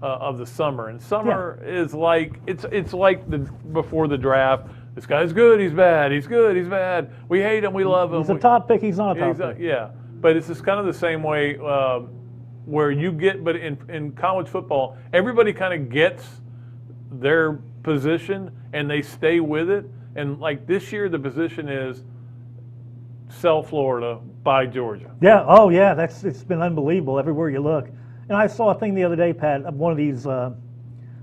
of the summer, and summer is like, it's like before the draft, this guy's good, he's bad, he's good, he's bad, we hate him, we love him. He's a top pick. He's not a top pick. Yeah, but it's just kind of the same way where you get, but in college football, everybody kind of gets their position and they stay with it. And like this year, the position is sell Florida, buy Georgia. Yeah. Oh, yeah. It's been unbelievable everywhere you look. And I saw a thing the other day, Pat. One of these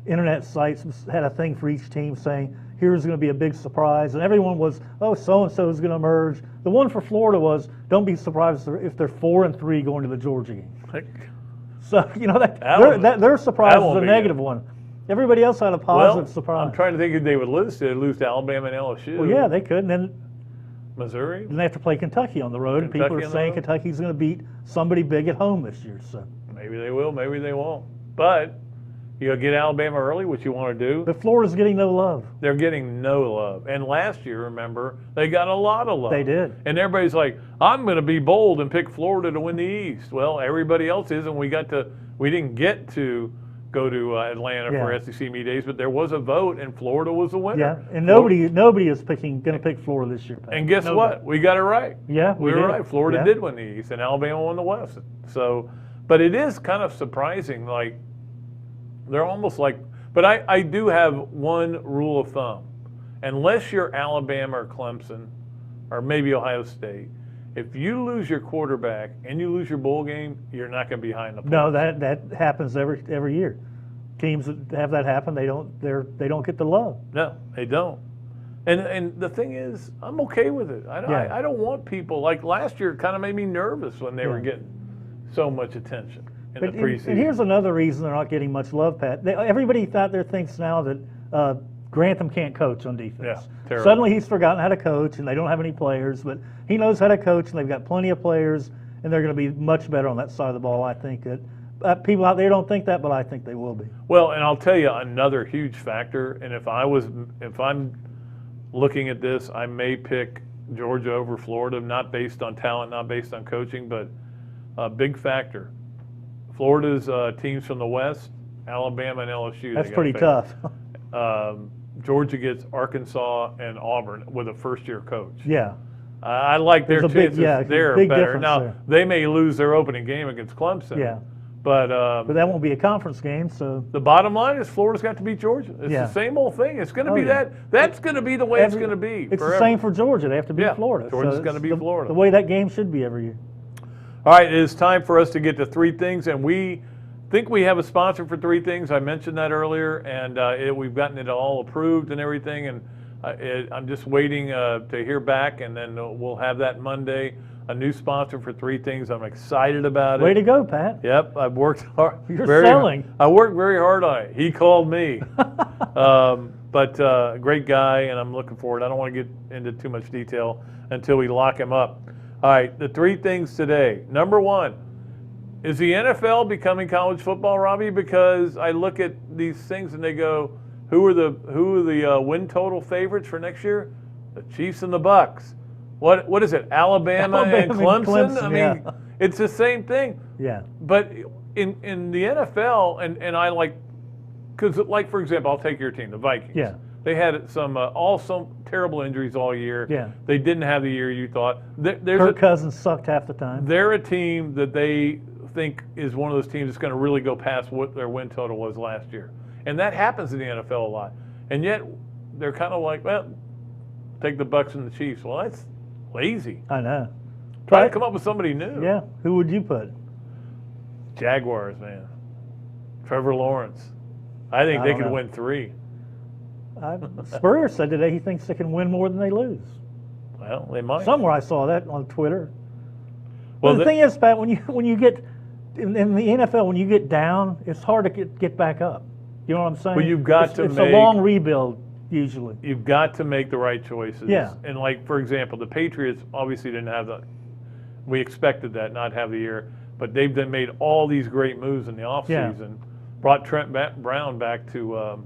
internet sites had a thing for each team saying, here's going to be a big surprise. And everyone was, oh, so-and-so is going to emerge. The one for Florida was, don't be surprised if they're 4-3 going to the Georgia game. So, you know, their surprise is a negative one. Everybody else had a positive surprise. I'm trying to think who they would lose to. They'd lose to Alabama and LSU. Well, yeah, they could. And then Missouri. they have to play Kentucky on the road. And people are saying Kentucky's going to beat somebody big at home this year. So maybe they will, maybe they won't. But you get Alabama early, which you want to do. But Florida's getting no love. They're getting no love. And last year, remember, they got a lot of love. They did. And everybody's like, I'm going to be bold and pick Florida to win the East. Well, everybody else is, and we didn't get to go to Atlanta for SEC Media Days, but there was a vote, and Florida was the winner. Yeah, and nobody is going to pick Florida this year, Pat. And guess what? We got it right. Yeah, we were right. Florida did win the East, and Alabama won the West. So, but it is kind of surprising. Like, they're almost like, but I do have one rule of thumb. Unless you're Alabama or Clemson, or maybe Ohio State, if you lose your quarterback and you lose your bowl game, you're not going to be behind the play. No, that happens every year. Teams that have that happen, they don't get the love. No, they don't. And the thing is, I'm okay with it. I don't want people like last year. It kind of made me nervous when they were getting so much attention in the preseason. And here's another reason they're not getting much love, Pat. Everybody out there thinks now that Grantham can't coach on defense. Yeah, terrible. Suddenly he's forgotten how to coach, and they don't have any players, but he knows how to coach, and they've got plenty of players, and they're going to be much better on that side of the ball, I think. People out there don't think that, but I think they will be. Well, and I'll tell you another huge factor, and if I'm looking at this, I may pick Georgia over Florida, not based on talent, not based on coaching, but a big factor. Florida's teams from the West, Alabama and LSU. That's pretty tough. Georgia gets Arkansas and Auburn with a first-year coach. Yeah. I like their chances there big better. Now, there. they may lose their opening game against Clemson. Yeah. But that won't be a conference game, so. The bottom line is Florida's got to beat Georgia. It's the same old thing. It's going to be that. That's going to be the way it's going to be. It's forever. the same for Georgia. They have to beat Florida. Georgia's going to beat Florida. The way that game should be every year. All right, it is time for us to get to three things, and we think we have a sponsor for three things. I mentioned that earlier, and we've gotten it all approved and everything, and I'm just waiting to hear back, and then we'll have that Monday. A new sponsor for three things. I'm excited about it. Way to go, Pat. Yep, I've worked hard. You're selling. I worked very hard on it. He called me. But great guy, and I'm looking forward. I don't want to get into too much detail until we lock him up. All right, the three things today. Number one, is the NFL becoming college football, Robbie? Because I look at these things and they go, who are the win total favorites for next year? The Chiefs and the Bucks. What is it? Alabama and Clemson? I mean, it's the same thing. Yeah. But in the NFL, and I like, because like for example, I'll take your team, the Vikings. Yeah. They had some terrible injuries all year. Yeah. They didn't have the year you thought. Kirk Cousins sucked half the time. They're a team that they think is one of those teams that's going to really go past what their win total was last year. And that happens in the NFL a lot. And yet they're kind of like, well, take the Bucks and the Chiefs. Well, that's lazy. I know. Try to come up with somebody new. Yeah. Who would you put? Jaguars, man. Trevor Lawrence. I think they could win 3. Spurrier said today he thinks they can win more than they lose. Well, they might. Somewhere I saw that on Twitter. Well, but the thing is, Pat, when you get in the NFL, when you get down, it's hard to get back up. You know what I'm saying? Well, you've got it's a long rebuild usually. You've got to make the right choices. Yeah. And like for example, the Patriots obviously didn't have the. We expected that not have the year, but they've made all these great moves in the offseason. Yeah. Brought Trent Brown back to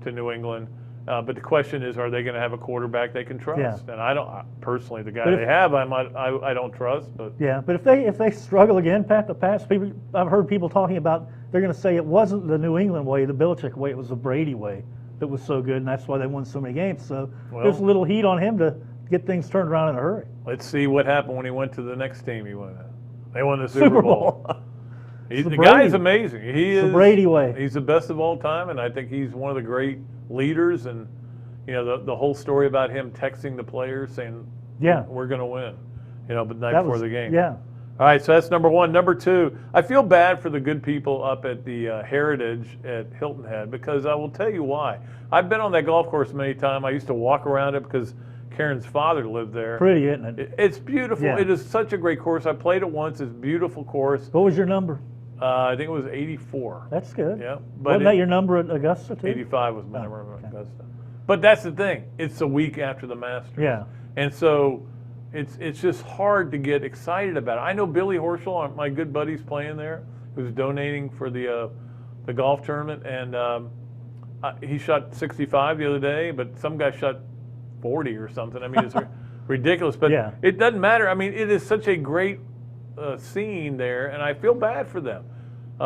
New England. But the question is, are they going to have a quarterback they can trust? Yeah. And I don't personally. The guy they have, I don't trust. But yeah, but if they struggle again, Pat, the past people I've heard people talking about, they're going to say it wasn't the New England way, the Belichick way, it was the Brady way that was so good, and that's why they won so many games. So there's a little heat on him to get things turned around in a hurry. Let's see what happened when he went to the next team he went at. They won the Super Bowl. The guy is amazing. He is the Brady way. He's the best of all time, and I think he's one of the great leaders. And you know the whole story about him texting the players saying, "Yeah, we're going to win," but the night before the game. Yeah. All right, so that's number one. Number two, I feel bad for the good people up at the Heritage at Hilton Head because I will tell you why. I've been on that golf course many times. I used to walk around it because Karen's father lived there. Pretty, isn't it? It's beautiful. Yeah. It is such a great course. I played it once. It's a beautiful course. What was your number? I think it was 84. That's good. Yeah. But wasn't that your number at Augusta, too? 85 was my number at Augusta. But that's the thing. It's a week after the Masters. Yeah. And so it's just hard to get excited about it. I know Billy Horschel, my good buddy's playing there, who's donating for the golf tournament. And he shot 65 the other day, but some guy shot 40 or something. I mean, it's ridiculous. But it doesn't matter. I mean, it is such a great scene there, and I feel bad for them.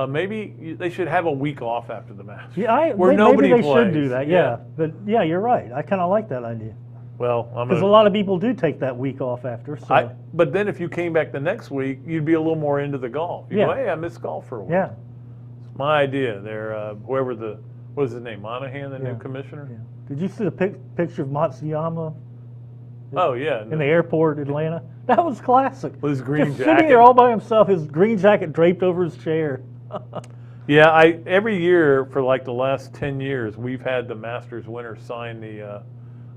Maybe they should have a week off after the Masters. Yeah, maybe they should do that. Yeah, but yeah, you're right. I kind of like that idea. Well, because a lot of people do take that week off after. So. But then if you came back the next week, you'd be a little more into the golf. You go, hey, I missed golf for a week. Yeah, it's my idea. There, whoever what is his name, Monahan, the new commissioner. Yeah. Did you see the picture of Matsuyama? Oh yeah, in the airport, Atlanta. That was classic. With his green just jacket, sitting there all by himself, his green jacket draped over his chair. Yeah, every year for like the last 10 years, we've had the Masters winner sign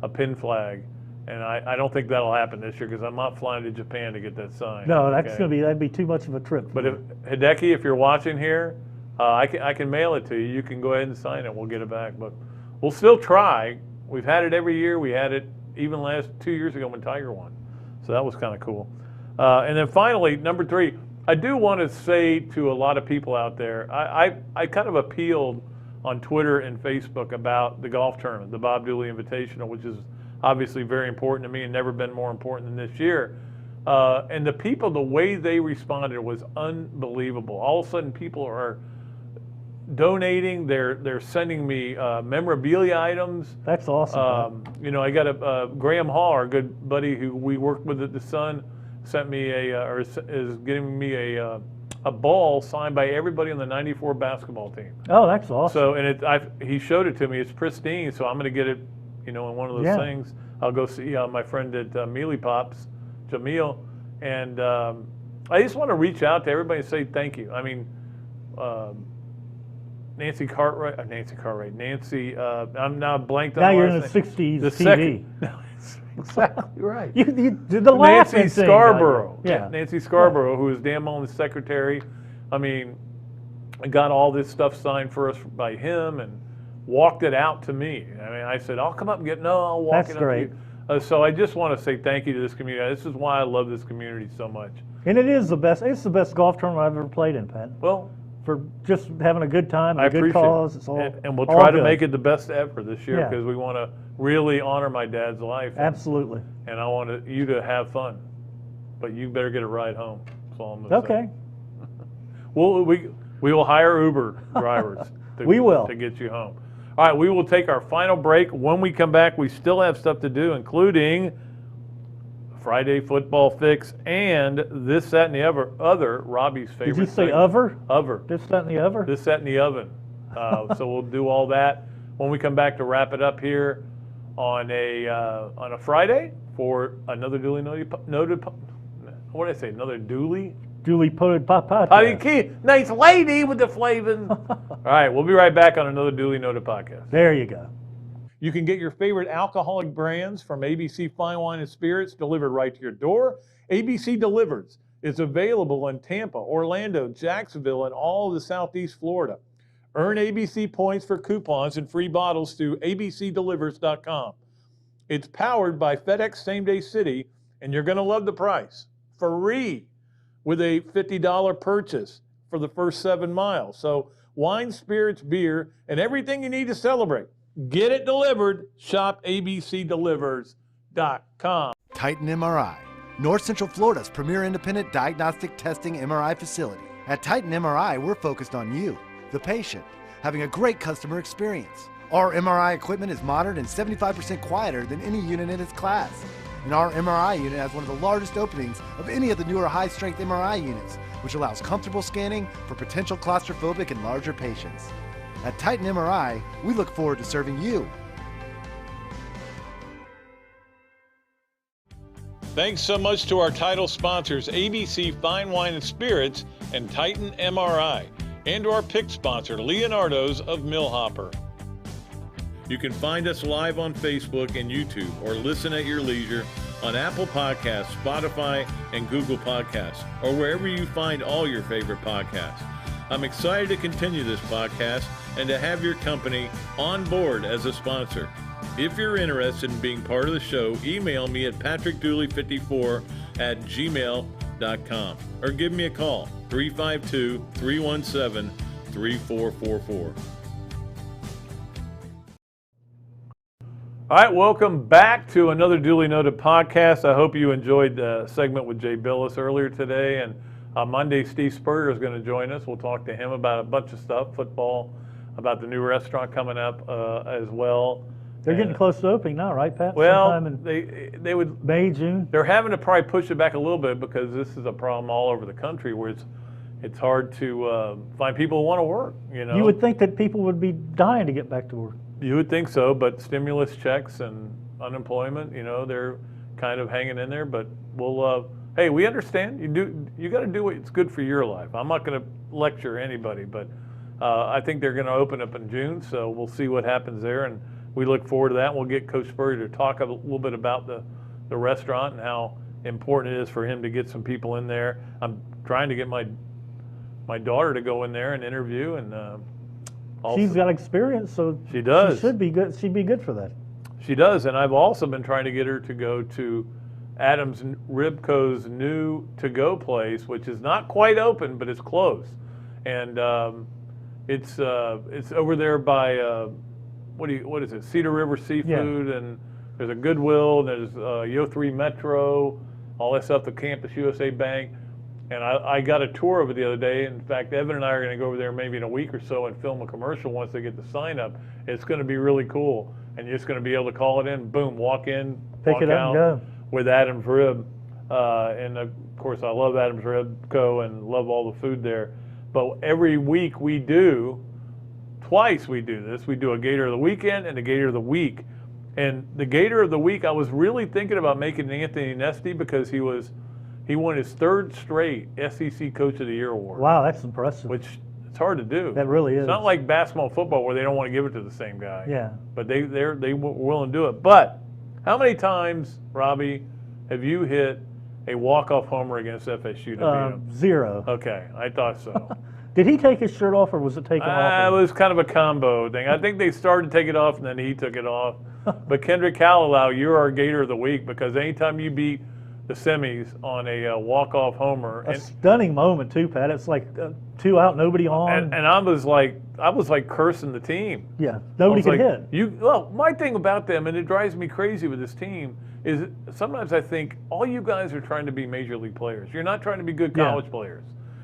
a pin flag, and I don't think that'll happen this year because I'm not flying to Japan to get that signed. No, that'd be too much of a trip. But Hideki, if you're watching here, I can mail it to you. You can go ahead and sign it. We'll get it back, but we'll still try. We've had it every year. We had it even last 2 years ago when Tiger won, so that was kind of cool. And then finally, number three, I do want to say to a lot of people out there, I kind of appealed on Twitter and Facebook about the golf tournament, the Bob Dooley Invitational, which is obviously very important to me and never been more important than this year. And the people, the way they responded was unbelievable. All of a sudden, people are donating. They're sending me memorabilia items. That's awesome. I got a Graham Hall, our good buddy who we worked with at the Sun, sent me is giving me a ball signed by everybody on the '94 basketball team. Oh, that's awesome. So and he showed it to me. It's pristine. So I'm going to get it, in one of those things. I'll go see my friend at Mealy Pops, Jamil, and I just want to reach out to everybody and say thank you. I mean. Nancy, I'm now blanked on. Now you're in the '60s the TV. No, exactly right. You did the laughing Nancy Scarborough. Nancy Scarborough, who was Dan Mullen's secretary. I mean, I got all this stuff signed for us by him and walked it out to me. I mean, I said, I'll come up and I'll walk it up to you. So I just want to say thank you to this community. This is why I love this community so much. And it is the best. It's the best golf tournament I've ever played in, Pat. Well, for just having a good time, I a good appreciate cause. it. It's all, and we'll all try to good. make it the best ever this year Yeah. because we want to really honor my dad's life. Absolutely. And I want you to have fun. But you better get a ride home. That's all I'm going to say. Okay. Well, we will hire Uber drivers We will. to get you home. All right, we will take our final break. When we come back, we still have stuff to do, including Friday football fix and this, that, and the other Robbie's favorite. Did you say thing. over? Over. This, that, and the over? This, that, and the oven. So we'll do all that when we come back to wrap it up here on a Friday for another duly noted. What did I say? Another duly. Duly Noted Podcast. Nice lady with the flavin. All right, we'll be right back on another Duly Noted Podcast. There you go. You can get your favorite alcoholic brands from ABC Fine Wine and Spirits delivered right to your door. ABC Delivers is available in Tampa, Orlando, Jacksonville, and all of the Southeast Florida. Earn ABC points for coupons and free bottles through abcdelivers.com. It's powered by FedEx Same Day City, and you're going to love the price. Free with a $50 purchase for the first 7 miles. So wine, spirits, beer, and everything you need to celebrate. Get it delivered. Shop abcdelivers.com. Titan MRI, North Central Florida's premier independent diagnostic testing MRI facility. At Titan MRI, we're focused on you, the patient, having a great customer experience. Our MRI equipment is modern and 75% quieter than any unit in its class. And our MRI unit has one of the largest openings of any of the newer high-strength MRI units, which allows comfortable scanning for potential claustrophobic and larger patients. At Titan MRI, we look forward to serving you. Thanks so much to our title sponsors, ABC Fine Wine and Spirits and Titan MRI, and to our pick sponsor, Leonardo's of Millhopper. You can find us live on Facebook and YouTube or listen at your leisure on Apple Podcasts, Spotify, and Google Podcasts, or wherever you find all your favorite podcasts. I'm excited to continue this podcast and to have your company on board as a sponsor. If you're interested in being part of the show, email me at patrickdooley54@gmail.com or give me a call, 352-317-3444. All right, welcome back to another Duly Noted Podcast. I hope you enjoyed the segment with Jay Bilas earlier today. And Monday, Steve Spurrier is going to join us. We'll talk to him about a bunch of stuff, football, about the new restaurant coming up as well. They're getting close to opening now, right, Pat? Well, Sometime in they would May, June. They're having to probably push it back a little bit because this is a problem all over the country where it's hard to find people who want to work. You know, You would think that people would be dying to get back to work. You would think so, but stimulus checks and unemployment, you know, they're kind of hanging in there. But we'll, hey, we understand. You got to do what's good for your life. I'm not going to lecture anybody, but I think they're going to open up in June, so we'll see what happens there, and we look forward to that. We'll get Coach Spurrier to talk a little bit about the restaurant and how important it is for him to get some people in there. I'm trying to get my daughter to go in there and interview, and also, She's got experience, so she does. She should be good. She'd be good for that. She does, and I've also been trying to get her to go to Adams Ribco's new to-go place, which is not quite open, but it's close, and it's over there by what is it? Cedar River Seafood, and there's a Goodwill, and there's Yo3 Metro, all that stuff, the Campus USA Bank. And I got a tour of it the other day. In fact, Evan and I are going to go over there maybe in a week or so and film a commercial once they get the sign up. It's going to be really cool. And you're just going to be able to call it in, boom, walk in, Pick it up and go. with Adams Rib. And of course, I love Adams Rib Co. and love all the food there. But every week twice we do this. We do a Gator of the Weekend and a Gator of the Week. And the Gator of the Week, I was really thinking about making Anthony Nesty because he won his third straight SEC Coach of the Year award. Wow, that's impressive. Which it's hard to do. That really is. It's not like basketball and football where they don't want to give it to the same guy. Yeah. But they were willing to do it. But how many times, Robbie, have you hit a walk-off homer against FSU to beat them? 0. Okay, I thought so. Did he take his shirt off, or was it taken off? It was kind of a combo thing. I think they started to take it off, and then he took it off. But Kendrick Carlisle, you're our Gator of the week because anytime you beat the semis on a walk-off homer. A stunning moment too, Pat. It's like 2 out, nobody on. And I was like cursing the team. Yeah, nobody could hit. Well, my thing about them, and it drives me crazy with this team, is sometimes I think all you guys are trying to be major league players. You're not trying to be good college players.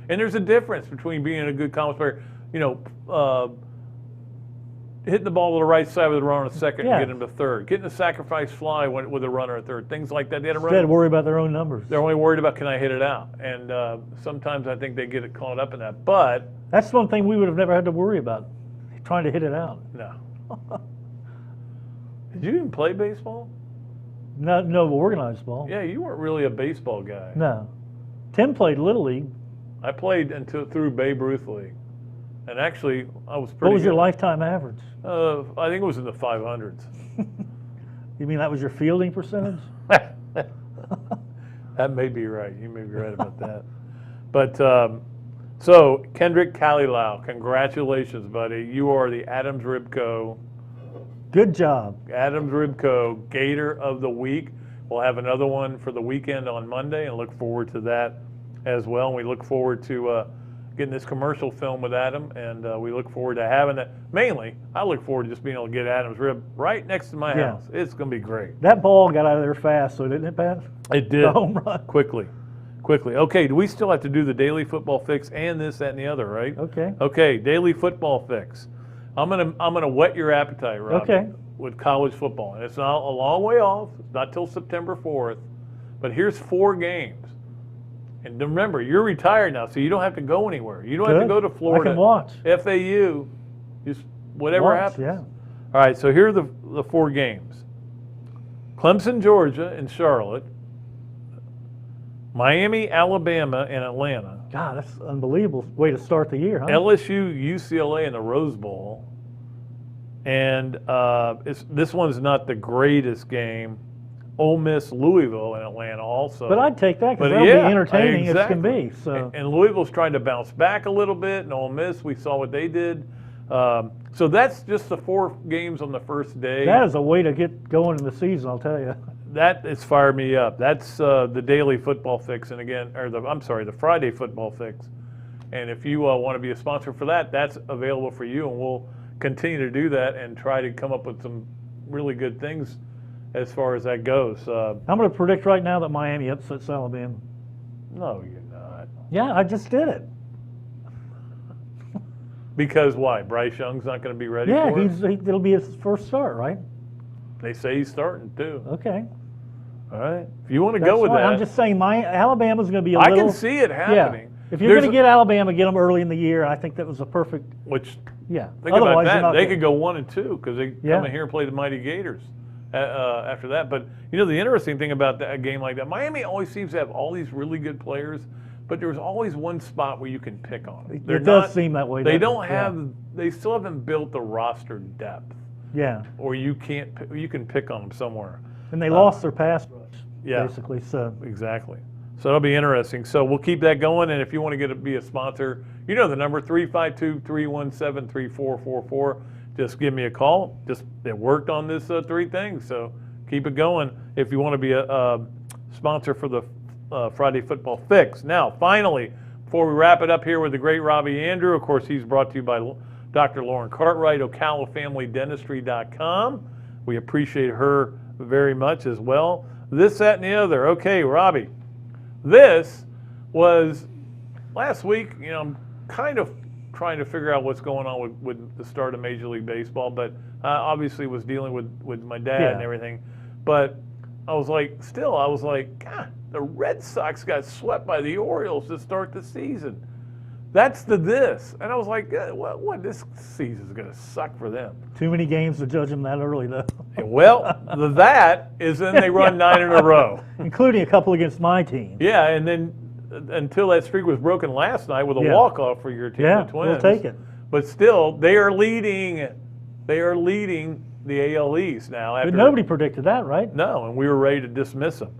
And there's a difference between being a good college player, hitting the ball to the right side with a runner at second and getting him to third, getting a sacrifice fly with a runner at third, things like that. They had to worry about their own numbers. They're only worried about, can I hit it out? And sometimes I think they get it caught up in that. But that's one thing we would have never had to worry about, trying to hit it out. No. Did you even play baseball? No organized ball. Yeah, you weren't really a baseball guy. No. Tim played Little League. I played through Babe Ruth League. And actually, I was pretty What was good. your lifetime average? I think it was in the 500s. You mean that was your fielding percentage? That may be right. You may be right about that. But so Kendrick Carlisle, congratulations, buddy. You are the Adams Ribco. Good job. Adams Ribco Gator of the Week. We'll have another one for the weekend on Monday and look forward to that as well. And we look forward to getting this commercial film with Adam, and we look forward to having it. Mainly, I look forward to just being able to get Adam's Rib right next to my house. It's going to be great. That ball got out of there fast, so didn't it, Pat? It did. The home run. Quickly. Okay, do we still have to do the daily football fix and this, that, and the other, right? Okay. Okay, daily football fix. I'm gonna whet your appetite, Robbie, with college football. And it's not a long way off. It's not till September 4th. But here's 4 games. And remember, you're retired now, so you don't have to go anywhere. You don't have to go to Florida. I can watch. FAU, just whatever happens. Yeah. All right, so here are the 4 games. Clemson, Georgia, and Charlotte. Miami, Alabama, and Atlanta. God, that's an unbelievable way to start the year, huh? LSU, UCLA, and the Rose Bowl. And this one's not the greatest game. Ole Miss, Louisville, and Atlanta also. But I'd take that because that'll be entertaining as can be. So. And Louisville's trying to bounce back a little bit, and Ole Miss, we saw what they did. So that's just the 4 games on the first day. That is a way to get going in the season, I'll tell you. That has fired me up. That's the daily football fix, and again, the Friday football fix. And if you want to be a sponsor for that, that's available for you, and we'll continue to do that and try to come up with some really good things as far as that goes. I'm going to predict right now that Miami upsets Alabama. No, you're not. Yeah, I just did it. Because why? Bryce Young's not going to be ready for it? Yeah, it'll be his first start, right? They say he's starting, too. Okay. All right. If you want to go with that. I'm just saying Alabama's going to be a I little... can see it happening. Yeah. If you're going to get Alabama, get them early in the year. I think that was a perfect... Which, yeah. Think about that. They could go 1-2 because they come in here and play the mighty Gators after that. But, the interesting thing about a game like that, Miami always seems to have all these really good players, but there's always one spot where you can pick on them. It does seem that way. They don't have... They still haven't built the roster depth. Yeah. Or you can pick on them somewhere. And they lost their pass rush, basically. So exactly. So it'll be interesting. So we'll keep that going. And if you want to be a sponsor, the number 352-317-3444. Just give me a call. It worked on this 3 things. So keep it going if you want to be a sponsor for the Friday Football Fix. Now, finally, before we wrap it up here with the great Robbie Andreu, of course, he's brought to you by Dr. Lauren Cartwright, OcalaFamilyDentistry.com. We appreciate her very much as well. This, that, and the other. Okay, Robbie, this was last week. I'm kind of trying to figure out what's going on with the start of Major League Baseball, but obviously was dealing with my dad and everything. But I was like, God, the Red Sox got swept by the Orioles to start the season. That's this. And I was like, what this season's going to suck for them. Too many games to judge them that early, though. Well, that is then they run 9 in a row. Including a couple against my team. Yeah, and then until that streak was broken last night with a walk-off for your team, the Twins. We'll take it. But still, they are leading the AL East now. But nobody predicted that, right? No, and we were ready to dismiss them.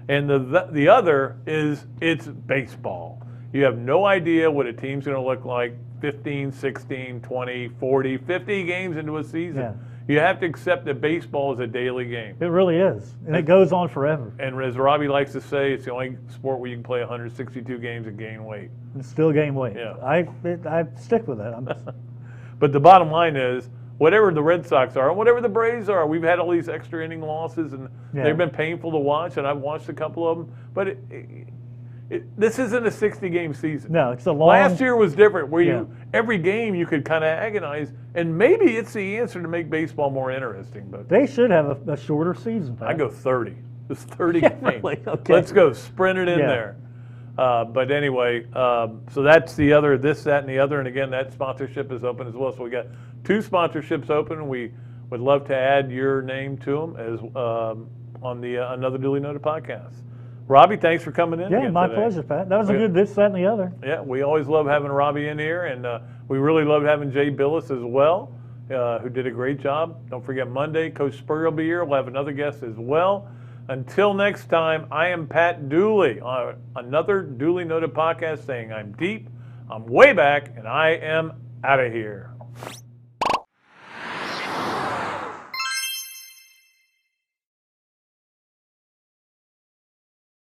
And the other is it's baseball. You have no idea what a team's going to look like 15, 16, 20, 40, 50 games into a season. Yeah. You have to accept that baseball is a daily game. It really is, and it goes on forever. And as Robbie likes to say, it's the only sport where you can play 162 games and gain weight. It's still gain weight. Yeah. I stick with that. But the bottom line is, whatever the Red Sox are, and whatever the Braves are, we've had all these extra inning losses, and they've been painful to watch, and I've watched a couple of them. But this isn't a 60-game season. No, it's a long. Last year was different, where every game you could kind of agonize, and maybe it's the answer to make baseball more interesting. But they should have a shorter season. Pat. I go 30. It's 30 Yeah, games. really? Okay. Let's go, sprint it in there. But anyway, so that's the other, this, that, and the other. And again, that sponsorship is open as well. So we got 2 sponsorships open, and we would love to add your name to them as on the Another Dooley Noted podcast. Robbie, thanks for coming in. Yeah, my today. pleasure, Pat. That was a good this, that, and the other. Yeah, we always love having Robbie in here, and we really love having Jay Bilas as well, who did a great job. Don't forget, Monday, Coach Spurrier will be here. We'll have another guest as well. Until next time, I am Pat Dooley on Another Dooley Noted podcast saying I'm deep, I'm way back, and I am out of here.